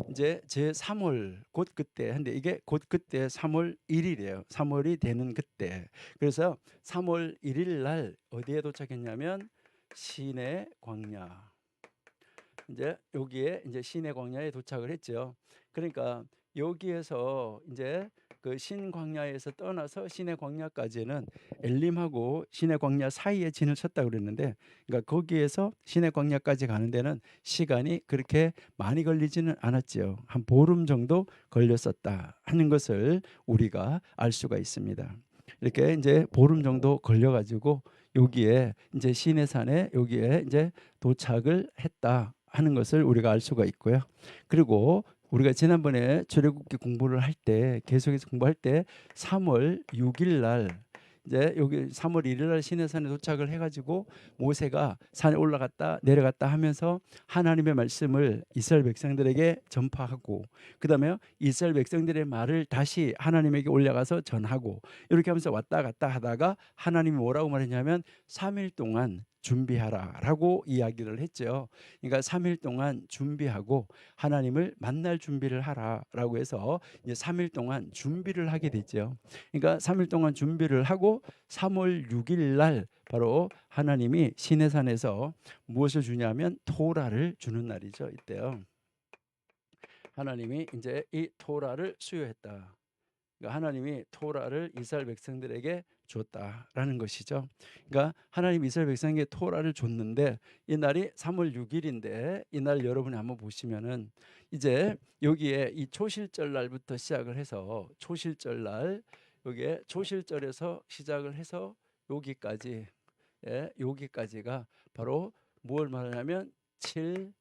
이제 제3월 곧 그때, 근데 이게 곧 그때 3월 1일이에요. 3월이 되는 그때. 그래서 3월 1일 날 어디에 도착했냐면 시내 광야. 이제 여기에 이제 시내 광야에 도착을 했죠. 그러니까 여기에서 이제 그 신광야에서 떠나서 시내 광야까지는 엘림하고 시내 광야 사이에 진을 쳤다 그랬는데, 그러니까 거기에서 시내 광야까지 가는 데는 시간이 그렇게 많이 걸리지는 않았지요. 한 보름 정도 걸렸었다 하는 것을 우리가 알 수가 있습니다. 이렇게 이제 보름 정도 걸려가지고 여기에 이제 시내산에 여기에 이제 도착을 했다 하는 것을 우리가 알 수가 있고요. 그리고 우리가 지난번에 출애굽기 공부를 할 때, 계속해서 공부할 때 3월 6일 날 이제 여기 3월 1일 날 시내산에 도착을 해가지고 모세가 산에 올라갔다 내려갔다 하면서 하나님의 말씀을 이스라엘 백성들에게 전파하고, 그다음에 이스라엘 백성들의 말을 다시 하나님에게 올려가서 전하고, 이렇게 하면서 왔다 갔다 하다가 하나님이 뭐라고 말했냐면 3일 동안 준비하라라고 이야기를 했죠. 그러니까 3일 동안 준비하고 하나님을 만날 준비를 하라라고 해서 이제 3일 동안 준비를 하게 됐죠. 그러니까 3일 동안 준비를 하고 3월 6일 날 바로 하나님이 시내산에서 무엇을 주냐면 토라를 주는 날이죠. 이때요. 하나님이 이제 이 토라를 수여했다. 그러니까 하나님이 토라를 이스라엘 백성들에게 줬다라는 것이죠. 그러니까 하나님 이스라엘 백성에게 토라를 줬는데 이 날이 3월 6일인데 이 날 여러분이 한번 보시면은 이제 여기에 이 초실절 날부터 시작을 해서 초실절 날 여기에 초실절에서 시작을 해서 여기까지, 예, 여기까지가 바로 뭘 말하냐면 77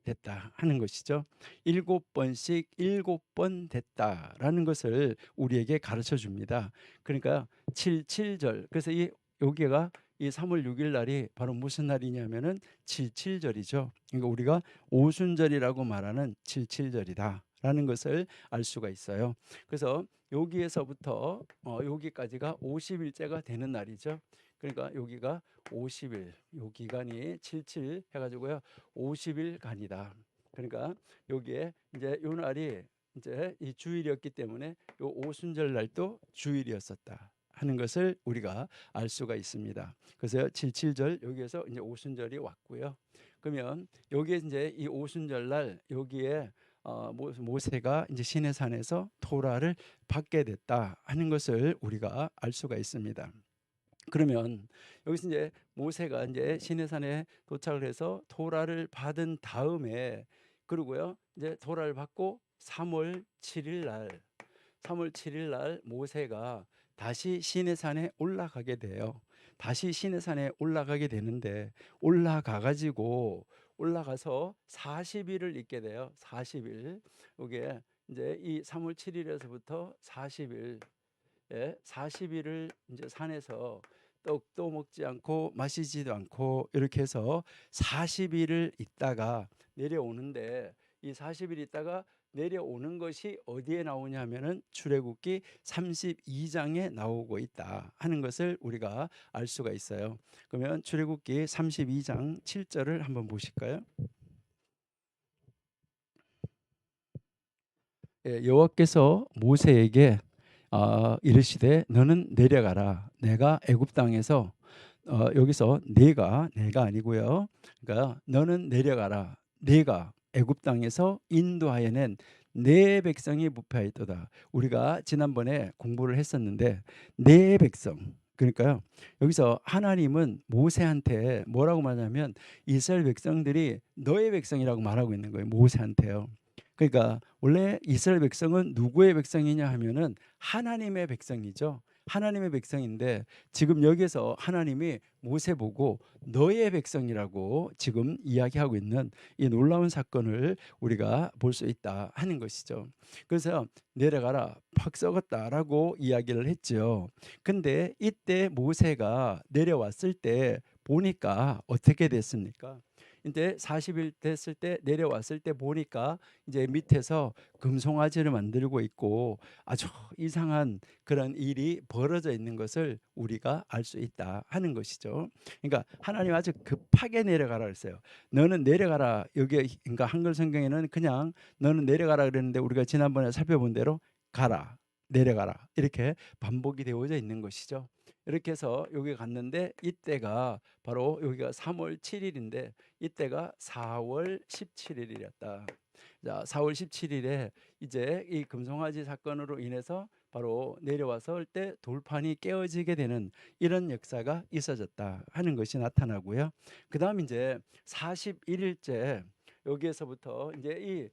됐다 하는 것이죠. 7번씩 7번 됐다라는 것을 우리에게 가르쳐 줍니다. 그러니까 77절. 그래서 이 여기가 이 3월 6일 날이 바로 무슨 날이냐면은 77절이죠. 그러니까 우리가 오순절이라고 말하는 77절이다라는 것을 알 수가 있어요. 그래서 여기에서부터 여기까지가 50일째가 되는 날이죠. 그러니까 여기가 50일, 요 기간이 77 해가지고요 50일간이다. 그러니까 여기에 이제 요 날이 이제 이 주일이었기 때문에 요 오순절 날도 주일이었었다 하는 것을 우리가 알 수가 있습니다. 그래서 77절 여기에서 이제 오순절이 왔고요. 그러면 여기에 이제 이 오순절 날 여기에 모세가 이제 시내산에서 토라를 받게 됐다 하는 것을 우리가 알 수가 있습니다. 그러면 여기서 이제 모세가 이제 시내산에 도착을 해서 토라를 받은 다음에, 그리고요 이제 토라를 받고 3월 7일 날 모세가 다시 시내산에 올라가게 돼요. 다시 시내산에 올라가게 되는데 올라가서 40일을 있게 돼요. 40일. 이게 이제 이 3월 7일에서부터 40일, 예, 40일을 이제 산에서 떡도 먹지 않고 마시지도 않고 이렇게 해서 40일을 있다가 내려오는데, 이 40일 있다가 내려오는 것이 어디에 나오냐면은 출애굽기 32장에 나오고 있다 하는 것을 우리가 알 수가 있어요. 그러면 출애굽기 32장 7절을 한번 보실까요? 예, 여호와께서 모세에게 이르시되 너는 내려가라. 내가 애굽 땅에서 여기서 내가 아니고요. 그러니까 너는 내려가라. 내가 애굽 땅에서 인도하여 낸 내 백성이 부패하였도다. 우리가 지난번에 공부를 했었는데 내 백성. 그러니까요. 여기서 하나님은 모세한테 뭐라고 말하냐면 이스라엘 백성들이 너의 백성이라고 말하고 있는 거예요. 모세한테요. 그러니까 원래 이스라엘 백성은 누구의 백성이냐 하면은 하나님의 백성이죠. 하나님의 백성인데 지금 여기서 하나님이 모세 보고 너의 백성이라고 지금 이야기하고 있는 이 놀라운 사건을 우리가 볼 수 있다 하는 것이죠. 그래서 내려가라 팍 썩었다라고 이야기를 했죠. 근데 이때 모세가 내려왔을 때 보니까 어떻게 됐습니까? 이제 40일 됐을 때 내려왔을 때 보니까 이제 밑에서 금송아지를 만들고 있고 아주 이상한 그런 일이 벌어져 있는 것을 우리가 알 수 있다 하는 것이죠. 그러니까 하나님 아주 급하게 내려가라 그랬어요. 너는 내려가라. 여기 그러니까 한글 성경에는 그냥 너는 내려가라 그랬는데 우리가 지난번에 살펴본 대로 가라, 내려가라 이렇게 반복이 되어져 있는 것이죠. 이렇게 해서 여기 갔는데 이때가 바로 여기가 3월 7일인데 이때가 4월 17일이었다. 자, 4월 17일에 이제 이 금송아지 사건으로 인해서 바로 내려와서 때 돌판이 깨어지게 되는 이런 역사가 있어졌다 하는 것이 나타나고요. 그다음 이제 41일째 여기에서부터 이제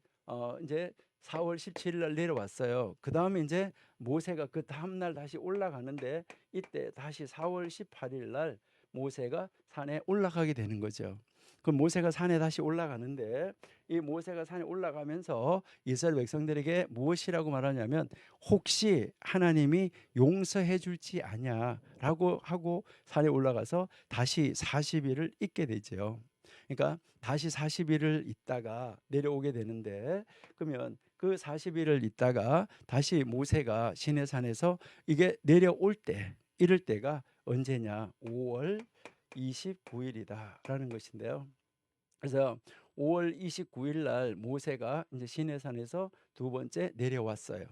이제 4월 17일 날 내려왔어요. 그다음에 이제 모세가 그 다음 날 다시 올라가는데 이때 다시 4월 18일 날 모세가 산에 올라가게 되는 거죠. 그 모세가 산에 다시 올라가는데 이 모세가 산에 올라가면서 이스라엘 백성들에게 무엇이라고 말하냐면 혹시 하나님이 용서해 줄지 아냐라고 하고 산에 올라가서 다시 40일을 있게 되죠. 그러니까 다시 40일을 있다가 내려오게 되는데 그러면 그 40일을 있다가 다시 모세가 시내산에서 이게 내려올 때 이럴 때가 언제냐? 5월 29일이다라는 것인데요. 그래서 5월 29일 날 모세가 이제 시내산에서 두 번째 내려왔어요.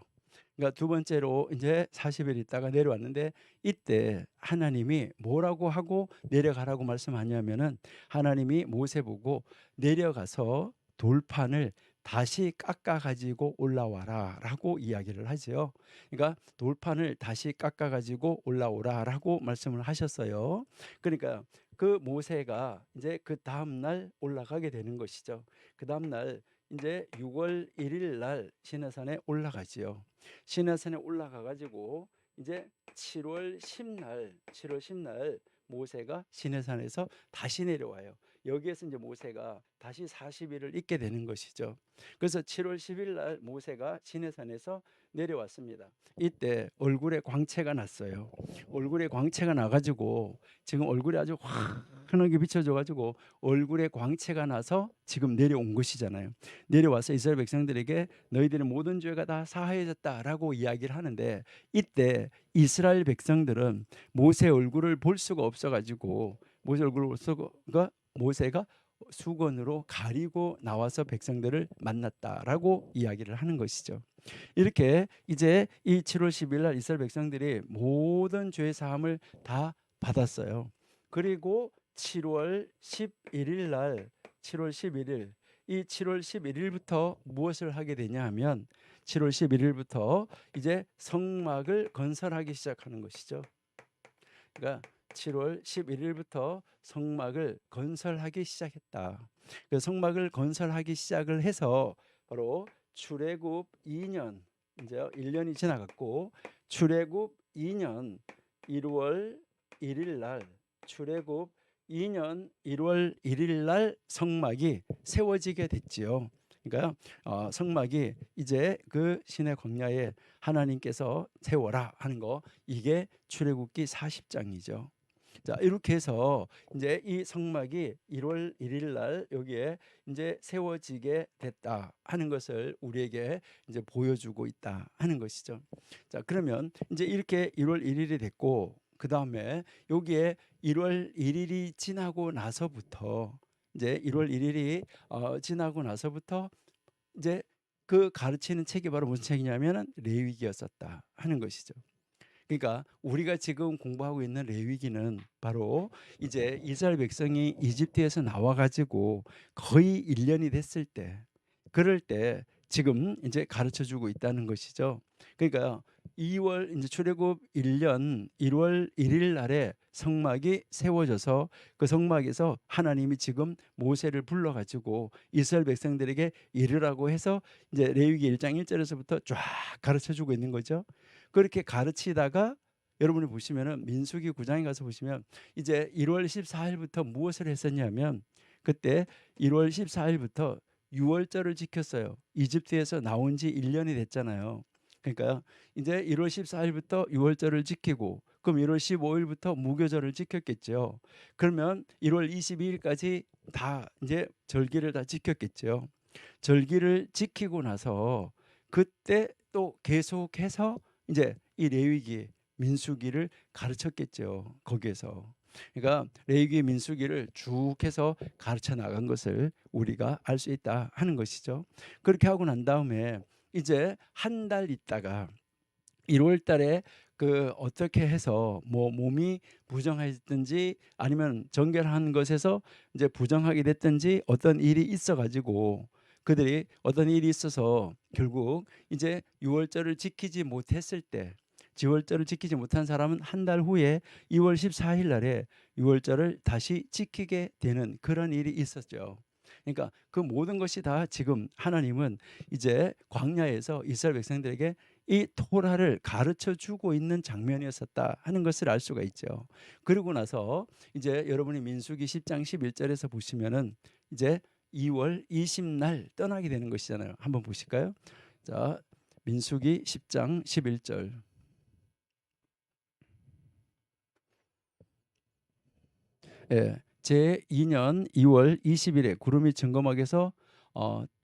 그러니까 두 번째로 이제 40일 있다가 내려왔는데 이때 하나님이 뭐라고 하고 내려가라고 말씀하냐면은 하나님이 모세 보고 내려가서 돌판을 다시 깎아 가지고 올라와라라고 이야기를 하죠. 그러니까 돌판을 다시 깎아 가지고 올라오라라고 말씀을 하셨어요. 그러니까 그 모세가 이제 그 다음 날 올라가게 되는 것이죠. 그 다음 날 이제 6월 1일 날 시내산에 올라가지요. 시내산에 올라가 가지고 이제 7월 10날 모세가 시내산에서 다시 내려와요. 여기에서 이제 모세가 다시 40일을 있게 되는 것이죠. 그래서 7월 10일 날 모세가 시내산에서 내려왔습니다. 이때 얼굴에 광채가 났어요. 얼굴에 광채가 나가지고 지금 얼굴이 아주 환하게 비춰져가지고 얼굴에 광채가 나서 지금 내려온 것이잖아요. 내려와서 이스라엘 백성들에게 너희들의 모든 죄가 다 사하여졌다라고 이야기를 하는데 이때 이스라엘 백성들은 모세 얼굴을 볼 수가 없어가지고 모세 얼굴을 볼 수가 모세가 수건으로 가리고 나와서 백성들을 만났다라고 이야기를 하는 것이죠. 이렇게 이제 이 7월 10일 날 이스라엘 백성들이 모든 죄 사함을 다 받았어요. 그리고 7월 11일 이 7월 11일부터 무엇을 하게 되냐 하면 7월 11일부터 이제 성막을 건설하기 시작하는 것이죠. 그러니까 7월 11일부터 성막을 건설하기 시작했다. 그 성막을 건설하기 시작을 해서 바로 출애굽 2년 이제 1년이 지나갔고 출애굽 2년 1월 1일 날 출애굽 2년 1월 1일 날 성막이 세워지게 됐지요. 그러니까 성막이 이제 그 시내 광야에 하나님께서 세워라 하는 거 이게 출애굽기 40장이죠. 자, 이렇게 해서 이제 이 성막이 1월 1일 날 여기에 이제 세워지게 됐다 하는 것을 우리에게 이제 보여주고 있다 하는 것이죠. 자, 그러면 이제 이렇게 1월 1일이 됐고 그다음에 여기에 1월 1일이 지나고 나서부터 이제 1월 1일이 지나고 나서부터 이제 그 가르치는 책이 바로 무슨 책이냐면은 레위기였었다 하는 것이죠. 그러니까 우리가 지금 공부하고 있는 레위기는 바로 이제 이스라엘 백성이 이집트에서 나와 가지고 거의 1년이 됐을 때 그럴 때 지금 이제 가르쳐 주고 있다는 것이죠. 그러니까 2월 이제 출애굽 1년 1월 1일 날에 성막이 세워져서 그 성막에서 하나님이 지금 모세를 불러 가지고 이스라엘 백성들에게 이르라고 해서 이제 레위기 1장 1절에서부터 쫙 가르쳐 주고 있는 거죠. 그렇게 가르치다가 여러분이 보시면은 민수기 9장에 가서 보시면 이제 1월 14일부터 무엇을 했었냐면 그때 1월 14일부터 6월절을 지켰어요. 이집트에서 나온 지 1년이 됐잖아요. 그러니까 이제 1월 14일부터 6월절을 지키고 그럼 1월 15일부터 무교절을 지켰겠죠. 그러면 1월 22일까지 다 이제 절기를 다 지켰겠죠. 절기를 지키고 나서 그때 또 계속해서 이제 이 레위기 민수기를 가르쳤겠죠. 거기에서. 그러니까 레위기 민수기를 쭉 해서 가르쳐 나간 것을 우리가 알 수 있다 하는 것이죠. 그렇게 하고 난 다음에 이제 한 달 있다가 1월 달에 그 어떻게 해서 뭐 몸이 부정해졌든지 아니면 정결한 것에서 이제 부정하게 됐든지 어떤 일이 있어 가지고 그들이 어떤 일이 있어서 결국 이제 유월절을 지키지 못했을 때, 지월절을 지키지 못한 사람은 한 달 후에 2월 14일 날에 유월절을 다시 지키게 되는 그런 일이 있었죠. 그러니까 그 모든 것이 다 지금 하나님은 이제 광야에서 이스라엘 백성들에게 이 토라를 가르쳐 주고 있는 장면이었었다 하는 것을 알 수가 있죠. 그러고 나서 이제 여러분이 민수기 10장 11절에서 보시면은 이제 2월 20날 떠나게 되는 것이잖아요. 한번 보실까요? 자, 민수기 10장 11절. 예, 제 2년 2월 20일에 구름이 증거막에서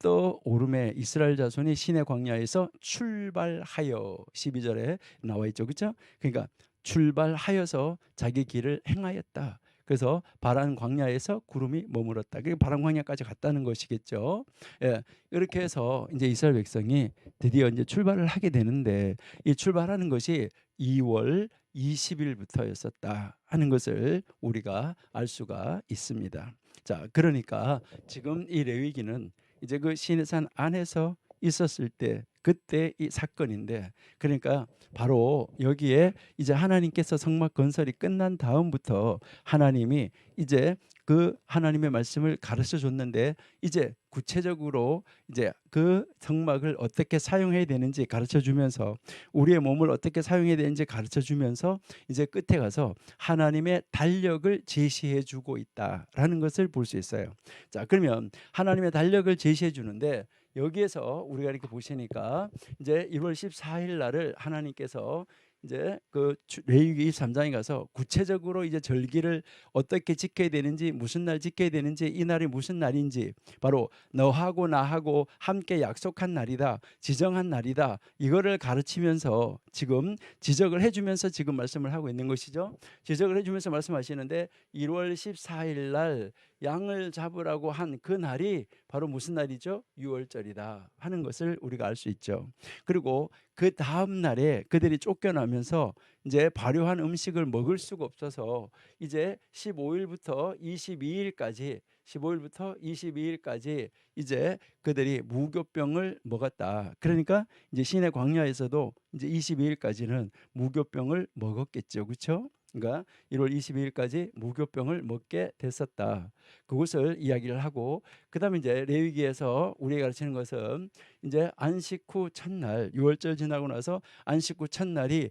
떠오름에 이스라엘 자손이 시내 광야에서 출발하여 12절에 나와 있죠. 그렇죠? 그러니까 출발하여서 자기 길을 행하였다. 그래서 바란 광야에서 구름이 머물었다. 그 바란 광야까지 갔다는 것이겠죠. 예, 이렇게 해서 이제 이스라엘 백성이 드디어 이제 출발을 하게 되는데 이 출발하는 것이 2월 20일부터였었다 하는 것을 우리가 알 수가 있습니다. 자, 그러니까 지금 이 레위기는 이제 그 시내산 안에서 있었을 때 그때 이 사건인데, 그러니까 바로 여기에 이제 하나님께서 성막 건설이 끝난 다음부터 하나님이 이제 그 하나님의 말씀을 가르쳐 줬는데 이제 구체적으로 이제 그 성막을 어떻게 사용해야 되는지 가르쳐 주면서 우리의 몸을 어떻게 사용해야 되는지 가르쳐 주면서 이제 끝에 가서 하나님의 달력을 제시해 주고 있다라는 것을 볼 수 있어요. 자, 그러면 하나님의 달력을 제시해 주는데 여기에서 우리가 이렇게 보시니까 이제 1월 14일 날을 하나님께서 이제 그 레위기 23장에 가서 구체적으로 이제 절기를 어떻게 지켜야 되는지, 무슨 날 지켜야 되는지, 이 날이 무슨 날인지, 바로 너하고 나하고 함께 약속한 날이다, 지정한 날이다, 이거를 가르치면서 지금 지적을 해주면서 지금 말씀을 하고 있는 것이죠. 지적을 해주면서 말씀하시는데 1월 14일 날 양을 잡으라고 한 그 날이 바로 무슨 날이죠? 유월절이다 하는 것을 우리가 알 수 있죠. 그리고 그 다음 날에 그들이 쫓겨나면서 이제 발효한 음식을 먹을 수가 없어서 이제 15일부터 22일까지 15일부터 22일까지 이제 그들이 무교병을 먹었다. 그러니까 이제 시내 광야에서도 이제 22일까지는 무교병을 먹었겠죠. 그렇죠? 그러니까 1월 22일까지 무교병을 먹게 됐었다. 그것을 이야기를 하고, 그다음에 이제 레위기에서 우리가 가르치는 것은 이제 안식 후 첫날, 유월절 지나고 나서 안식 후 첫날이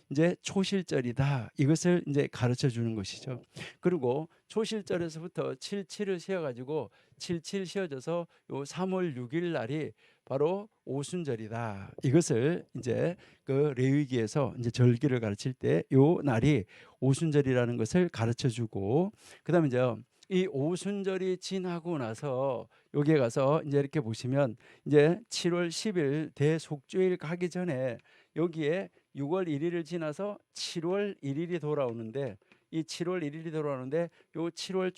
이제 초실절이다. 이것을 이제 가르쳐 주는 것이죠. 그리고 초실절에서부터 77을 세어 가지고 77 세어져서 요 3월 6일 날이 바로 오순절이다. 이것을 이제 그 레위기에서 이제 절기를 가르칠 때 요 날이 오순절이라는 것을 가르쳐 주고, 그다음에 이제 이 오순절이 지나고 나서 여기에 가서 이제 이렇게 보시면 이제 7월 10일 대속죄일 가기 전에 여기에 6월 1일을 지나서 7월 1일이 돌아오는데, 이 7월 1일이 돌아오는데 요 7월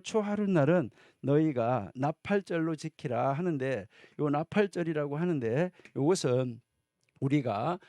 초하루 날은 너희가 나팔절로 지키라 하는데, 요 나팔절이라고 하는데 요것은 우리가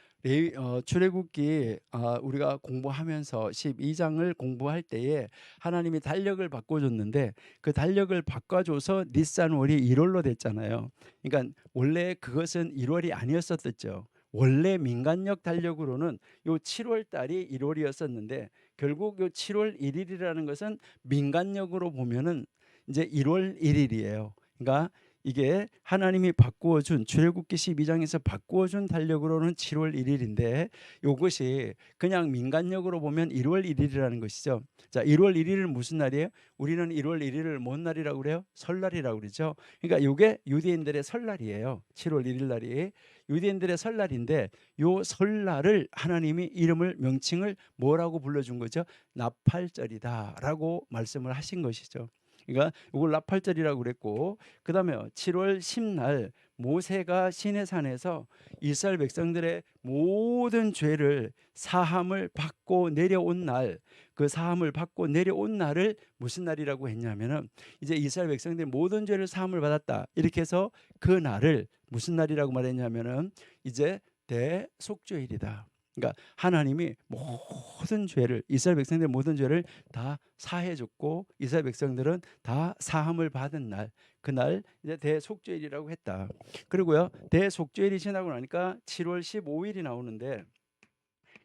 출애굽기 우리가 공부하면서 12장을 공부할 때에 하나님이 달력을 바꿔줬는데 그 달력을 바꿔줘서 니산월이 1월로 됐잖아요. 그러니까 원래 그것은 1월이 아니었었죠. 원래 민간력 달력으로는 요 7월 달이 1월이었었는데 결국 요 7월 1일이라는 것은 민간력으로 보면은 이제 1월 1일이에요. 그러니까 이게 하나님이 바꾸어준 출애굽기 12장에서 바꾸어준 달력으로는 7월 1일인데 이것이 그냥 민간력으로 보면 1월 1일이라는 것이죠. 자, 1월 1일은 무슨 날이에요? 우리는 1월 1일을 뭔 날이라고 그래요? 설날이라고 그러죠. 그러니까 이게 유대인들의 설날이에요. 7월 1일 날이 유대인들의 설날인데 요 설날을 하나님이 이름을 명칭을 뭐라고 불러준 거죠? 나팔절이다라고 말씀을 하신 것이죠. 그러니까 이걸 나팔절이라고 그랬고, 그다음에 7월 10날 모세가 시내산에서 이스라엘 백성들의 모든 죄를 사함을 받고 내려온 날, 그 사함을 받고 내려온 날을 무슨 날이라고 했냐면은 이제 이스라엘 백성들이 모든 죄를 사함을 받았다 이렇게 해서 그 날을 무슨 날이라고 말했냐면은 이제 대속죄일이다. 그러니까 하나님이 모든 죄를 이스라엘 백성들 모든 죄를 다 사해 줬고 이스라엘 백성들은 다 사함을 받은 날 그날 이제 대속죄일이라고 했다. 그리고요 대속죄일이 지나고 나니까 7월 15일이 나오는데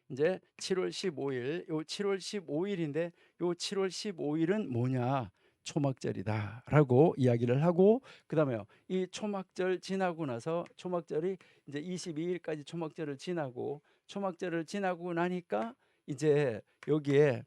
이제 7월 15일 요 7월 15일인데 요 7월 15일은 뭐냐? 초막절이다라고 이야기를 하고 그다음에요. 이 초막절 지나고 나서 초막절이 이제 22일까지 초막절을 지나고 초막절을 지나고 나니까 이제 여기에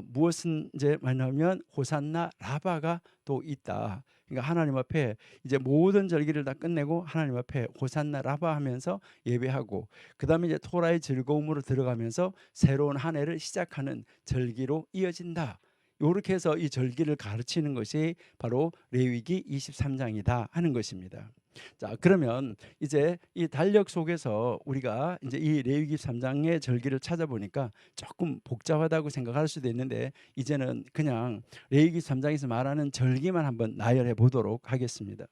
무엇은 이제 말하면 호산나 라바가 또 있다. 그러니까 하나님 앞에 이제 모든 절기를 다 끝내고 하나님 앞에 호산나 라바 하면서 예배하고 그다음에 이제 토라의 즐거움으로 들어가면서 새로운 한 해를 시작하는 절기로 이어진다. 이렇게 해서 이 절기를 가르치는 것이 바로 레위기 23장이다 하는 것입니다. 자, 그러면 이제 이 달력 속에서 우리가 이제 이 레위기 3장의 절기를 찾아보니까 조금 복잡하다고 생각할 수도 있는데 이제는 그냥 레위기 3장에서 말하는 절기만 한번 나열해 보도록 하겠습니다.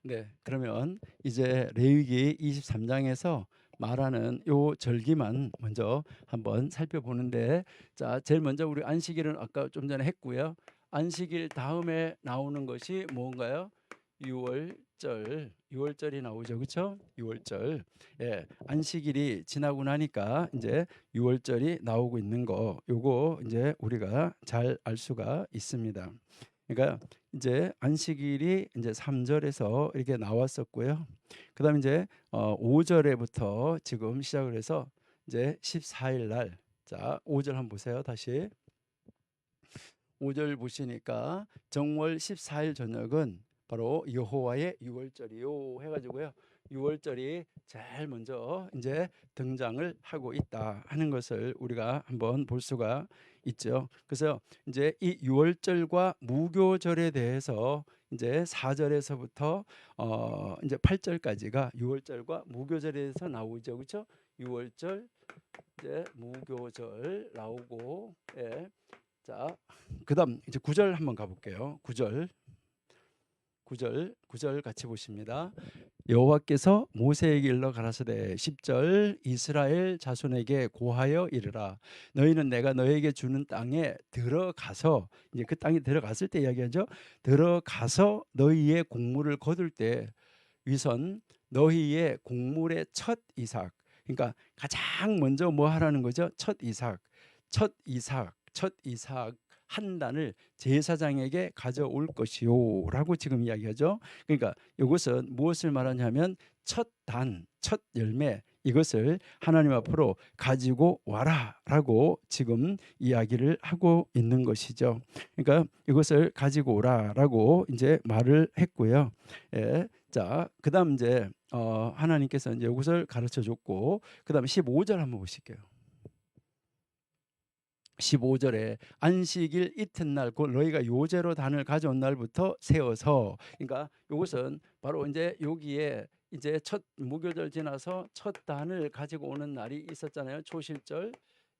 네, 그러면 이제 레위기 23장에서 말하는 요 절기만 먼저 한번 살펴보는데, 자, 제일 먼저 우리 안식일은 아까 좀 전에 했고요. 안식일 다음에 나오는 것이 뭔가요? 유월절, 유월절이 나오죠, 그렇죠? 유월절. 예, 안식일이 지나고 나니까 이제 유월절이 나오고 있는 거, 요거 이제 우리가 잘 알 수가 있습니다. 그러니까 이제 안식일이 이제 3절에서 이렇게 나왔었고요. 그다음에 이제 5절에부터 지금 시작을 해서 이제 14일 날, 자 5절 한번 보세요. 다시 5절 보시니까 정월 14일 저녁은 바로 여호와의 유월절이요 해가지고요. 유월절이 제일 먼저 이제 등장을 하고 있다 하는 것을 우리가 한번 볼 수가 있죠. 그래서 이제 이 유월절과 무교절에 대해서 이제 4절에서부터 이제 8절까지가 유월절과 무교절에 대해서 나오죠. 그렇죠? 유월절 이제 무교절 나오고 예. 자, 그다음 이제 9절 한번 가볼게요. 9절 같이 보십니다. 여호와께서 모세에게 일러 가라사대 10절 이스라엘 자손에게 고하여 이르라 너희는 내가 너에게 주는 땅에 들어가서 이제 그 땅에 들어갔을 때 이야기하죠. 들어가서 너희의 곡물을 거둘 때 위선 너희의 곡물의 첫 이삭 그러니까 가장 먼저 뭐 하라는 거죠? 첫 이삭 한 단을 제사장에게 가져올 것이요라고 지금 이야기하죠. 그러니까 이것은 무엇을 말하냐면 첫 단, 첫 열매 이것을 하나님 앞으로 가지고 와라라고 지금 이야기를 하고 있는 것이죠. 그러니까 이것을 가지고 오라라고 이제 말을 했고요. 예. 자, 그다음 이제 하나님께서 이제 이것을 가르쳐 줬고 그다음 15절 한번 보실게요. 15절에 안식일 이튿날 곧 너희가 요제로 단을 가져온 날부터 세어서 그러니까 이것은 바로 이제 여기에 이제 첫 무교절 지나서 첫 단을 가지고 오는 날이 있었잖아요. 초실절.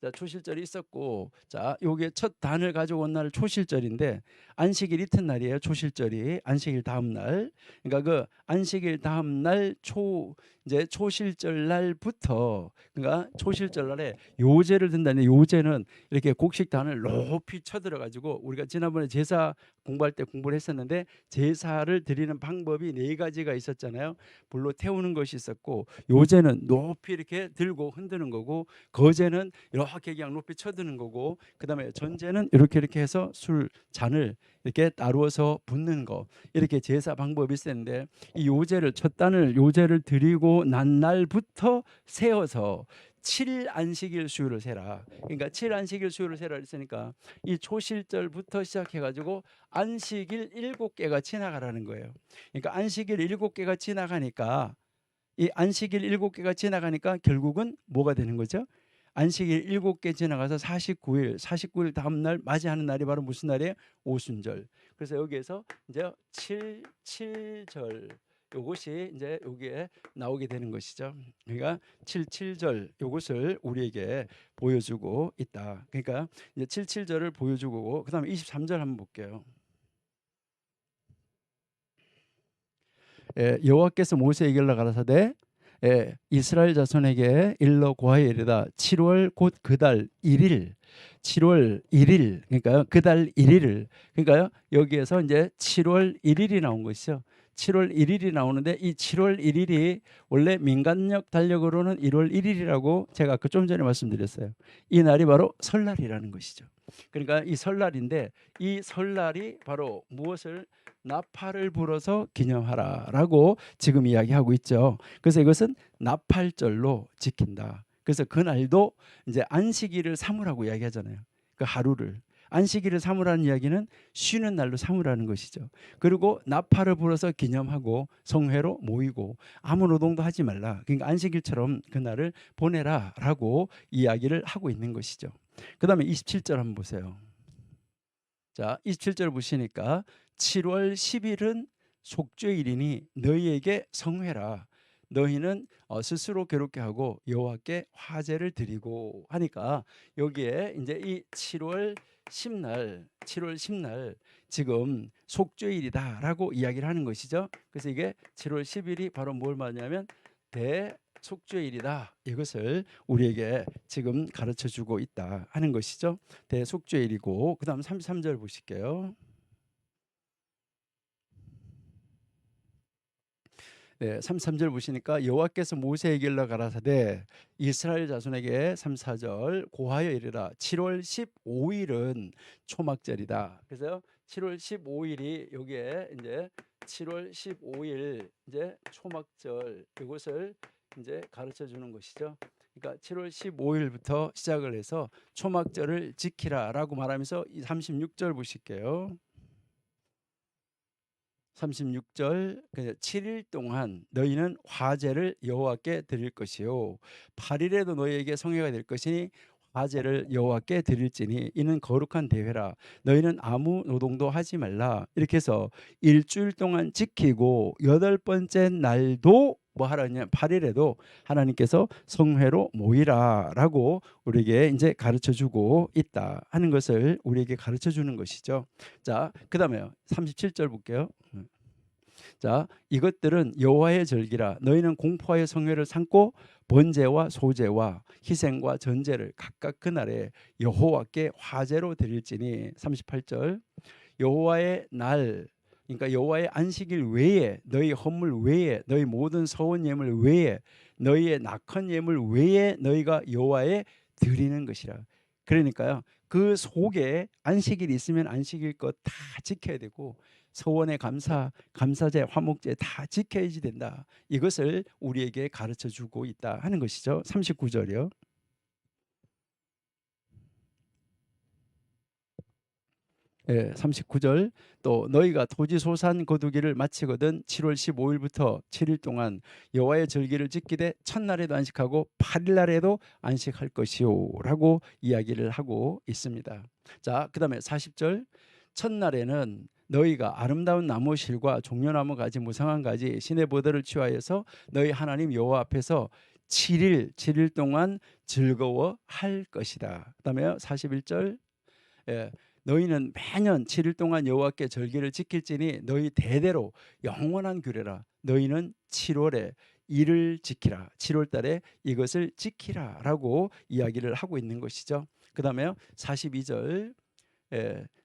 자, 초실절이 있었고 자, 요게 첫 단을 가지고 온 날 초실절인데 안식일 이튿날이에요. 초실절이 안식일 다음 날. 그러니까 그 안식일 다음 날 이제 초실절 날부터 그러니까 초실절 날에 요제를 든다는데 요제는 이렇게 곡식단을 높이 쳐들어 가지고 우리가 지난번에 제사 공부할 때 공부를 했었는데 제사를 드리는 방법이 네 가지가 있었잖아요. 불로 태우는 것이 있었고 요제는 높이 이렇게 들고 흔드는 거고 거제는 이렇게 그냥 높이 쳐드는 거고 그다음에 전제는 이렇게 해서 술 잔을 이렇게 따루어서 붓는 거 이렇게 제사 방법이 있었는데 이 요제를 첫 단을 요제를 드리고 난 날부터 세어서 7일 안식일 수요를 세라. 그러니까 7일 안식일 수요를 세라 했으니까 이 초실절부터 시작해 가지고 안식일 7개가 지나가라는 거예요. 그러니까 안식일 7개가 지나가니까 이 안식일 7개가 지나가니까 결국은 뭐가 되는 거죠? 안식일 7개 지나가서 49일 다음 날 맞이하는 날이 바로 무슨 날이에요? 오순절. 그래서 여기에서 이제 7절 요것이 이제 여기에 나오게 되는 것이죠. 그러니까 77절 요것을 우리에게 보여주고 있다. 그러니까 이제 77절을 보여주고 그다음에 23절 한번 볼게요. 여호와께서 모세에게 가라사대 이스라엘 자손에게 일러 고하여 이르다 7월 곧 그달 1일 7월 1일 그러니까 그달 1일을 그러니까 여기에서 이제 7월 1일이 나온 것이죠. 7월 1일이 나오는데 이 7월 1일이 원래 민간력 달력으로는 1월 1일이라고 제가 아까 좀 전에 말씀드렸어요. 이 날이 바로 설날이라는 것이죠. 그러니까 이 설날인데 이 설날이 바로 무엇을 나팔을 불어서 기념하라라고 지금 이야기하고 있죠. 그래서 이것은 나팔절로 지킨다. 그래서 그날도 이제 안식일을 삼으라고 이야기하잖아요. 그 하루를 안식일을 삼으라는 이야기는 쉬는 날로 삼으라는 것이죠. 그리고 나팔을 불어서 기념하고 성회로 모이고 아무 노동도 하지 말라. 그러니까 안식일처럼 그날을 보내라라고 이야기를 하고 있는 것이죠. 그다음에 27절 한번 보세요. 자, 27절 보시니까 7월 10일은 속죄일이니 너희에게 성회라. 너희는 스스로 괴롭게 하고 여호와께 화제를 드리고 하니까 여기에 이제 이 7월 10날 지금 속죄일이다라고 이야기를 하는 것이죠. 그래서 이게 7월 10일이 바로 뭘 말하냐면 대속죄일이다. 이것을 우리에게 지금 가르쳐 주고 있다 하는 것이죠. 대속죄일이고 그다음 33절 보실게요. 네, 33절 보시니까 여호와께서 모세에게 일러 가라사대 이스라엘 자손에게 34절 고하여 이르라 7월 15일은 초막절이다. 그래서 7월 15일이 여기에 이제 7월 15일 이제 초막절 이것을 이제 가르쳐 주는 것이죠. 그러니까 7월 15일부터 시작을 해서 초막절을 지키라라고 말하면서 이 36절 보실게요. 36절 7일 동안 너희는 화제를 여호와께 드릴 것이요 8일에도 너희에게 성회가 될 것이니 화제를 여호와께 드릴지니 이는 거룩한 대회라 너희는 아무 노동도 하지 말라. 이렇게 해서 일주일 동안 지키고 여덟 번째 날도 뭐 하라냐 8일에도 하나님께서 성회로 모이라라고 우리에게 이제 가르쳐 주고 있다 하는 것을 우리에게 가르쳐 주는 것이죠. 자, 그다음에요. 37절 볼게요. 자, 이것들은 여호와의 절기라 너희는 공포하여 성회를 삼고 번제와 소제와 희생과 전제를 각각 그날에 여호와께 화제로 드릴지니 38절 여호와의 날 그러니까 여호와의 안식일 외에 너희 헌물 외에 너희 모든 서원 예물 외에 너희의 낙헌 예물 외에 너희가 여호와에 드리는 것이라. 그러니까요. 그 속에 안식일이 있으면 안식일 것 다 지켜야 되고 서원의 감사제, 화목제 다 지켜야지 된다. 이것을 우리에게 가르쳐 주고 있다 하는 것이죠. 39절이요. 예, 39절 또 너희가 토지 소산 거두기를 마치거든 7월 15일부터 7일 동안 여호와의 절기를 지키되 첫날에도 안식하고 8일 날에도 안식할 것이요라고 이야기를 하고 있습니다. 자, 그다음에 40절 첫날에는 너희가 아름다운 나무 실과 종려나무 가지 무성한 가지 시내 보들을 취하여서 너희 하나님 여호와 앞에서 7일 동안 즐거워할 것이다. 그다음에 41절 너희는 매년 7일 동안 여호와께 절기를 지킬지니 너희 대대로 영원한 규례라. 너희는 7월에 이를 지키라. 7월 달에 이것을 지키라라고 이야기를 하고 있는 것이죠. 그다음에 42절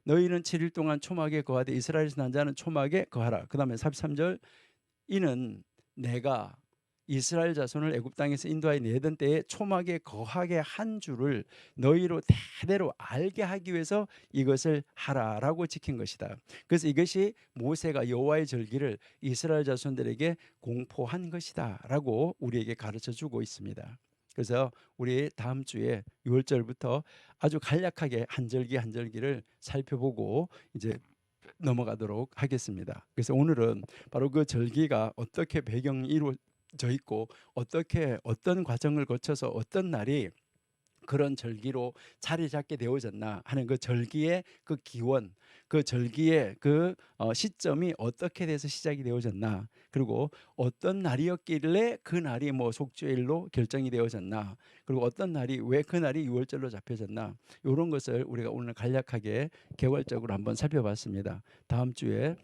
너희는 7일 동안 초막에 거하되 이스라엘에서 난 자는 초막에 거하라. 그다음에 43절 이는 내가 이스라엘 자손을 애굽 땅에서 인도하여 내던 때에 초막에 거하게 한 줄을 너희로 대대로 알게 하기 위해서 이것을 하라라고 지킨 것이다. 그래서 이것이 모세가 여호와의 절기를 이스라엘 자손들에게 공포한 것이다라고 우리에게 가르쳐 주고 있습니다. 그래서 우리 다음 주에 6월절부터 아주 간략하게 한 절기 한 절기를 살펴보고 이제 넘어가도록 하겠습니다. 그래서 오늘은 바로 그 절기가 어떻게 배경이 이루어져 있고 어떻게 어떤 과정을 거쳐서 어떤 날이 그런 절기로 자리 잡게 되어졌나 하는 그 절기의 그 기원, 그 절기의 그 시점이 어떻게 돼서 시작이 되어졌나, 그리고 어떤 날이었길래 그 날이 뭐 속죄일로 결정이 되어졌나, 그리고 어떤 날이 왜 그 날이 유월절로 잡혀졌나, 이런 것을 우리가 오늘 간략하게 개괄적으로 한번 살펴봤습니다. 다음 주에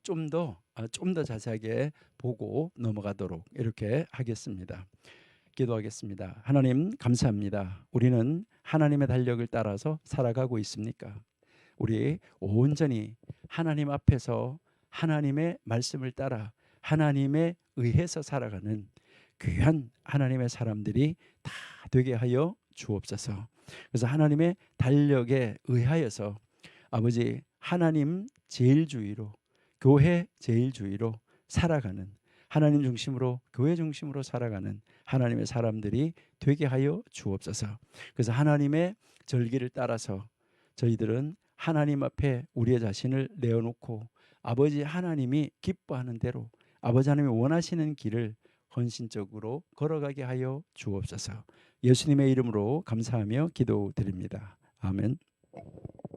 좀 더 자세하게 보고 넘어가도록 이렇게 하겠습니다. 기도하겠습니다. 하나님 감사합니다. 우리는 하나님의 달력을 따라서 살아가고 있습니까? 우리 온전히 하나님 앞에서 하나님의 말씀을 따라 하나님에 의해서 살아가는 귀한 하나님의 사람들이 다 되게 하여 주옵소서. 그래서 하나님의 달력에 의하여서 아버지 하나님 제일주의로, 교회 제일주의로 살아가는, 하나님 중심으로 교회 중심으로 살아가는 하나님의 사람들이 되게 하여 주옵소서. 그래서 하나님의 절기를 따라서 저희들은 하나님 앞에 우리의 자신을 내어놓고 아버지 하나님이 기뻐하는 대로 아버지 하나님이 원하시는 길을 헌신적으로 걸어가게 하여 주옵소서. 예수님의 이름으로 감사하며 기도드립니다. 아멘.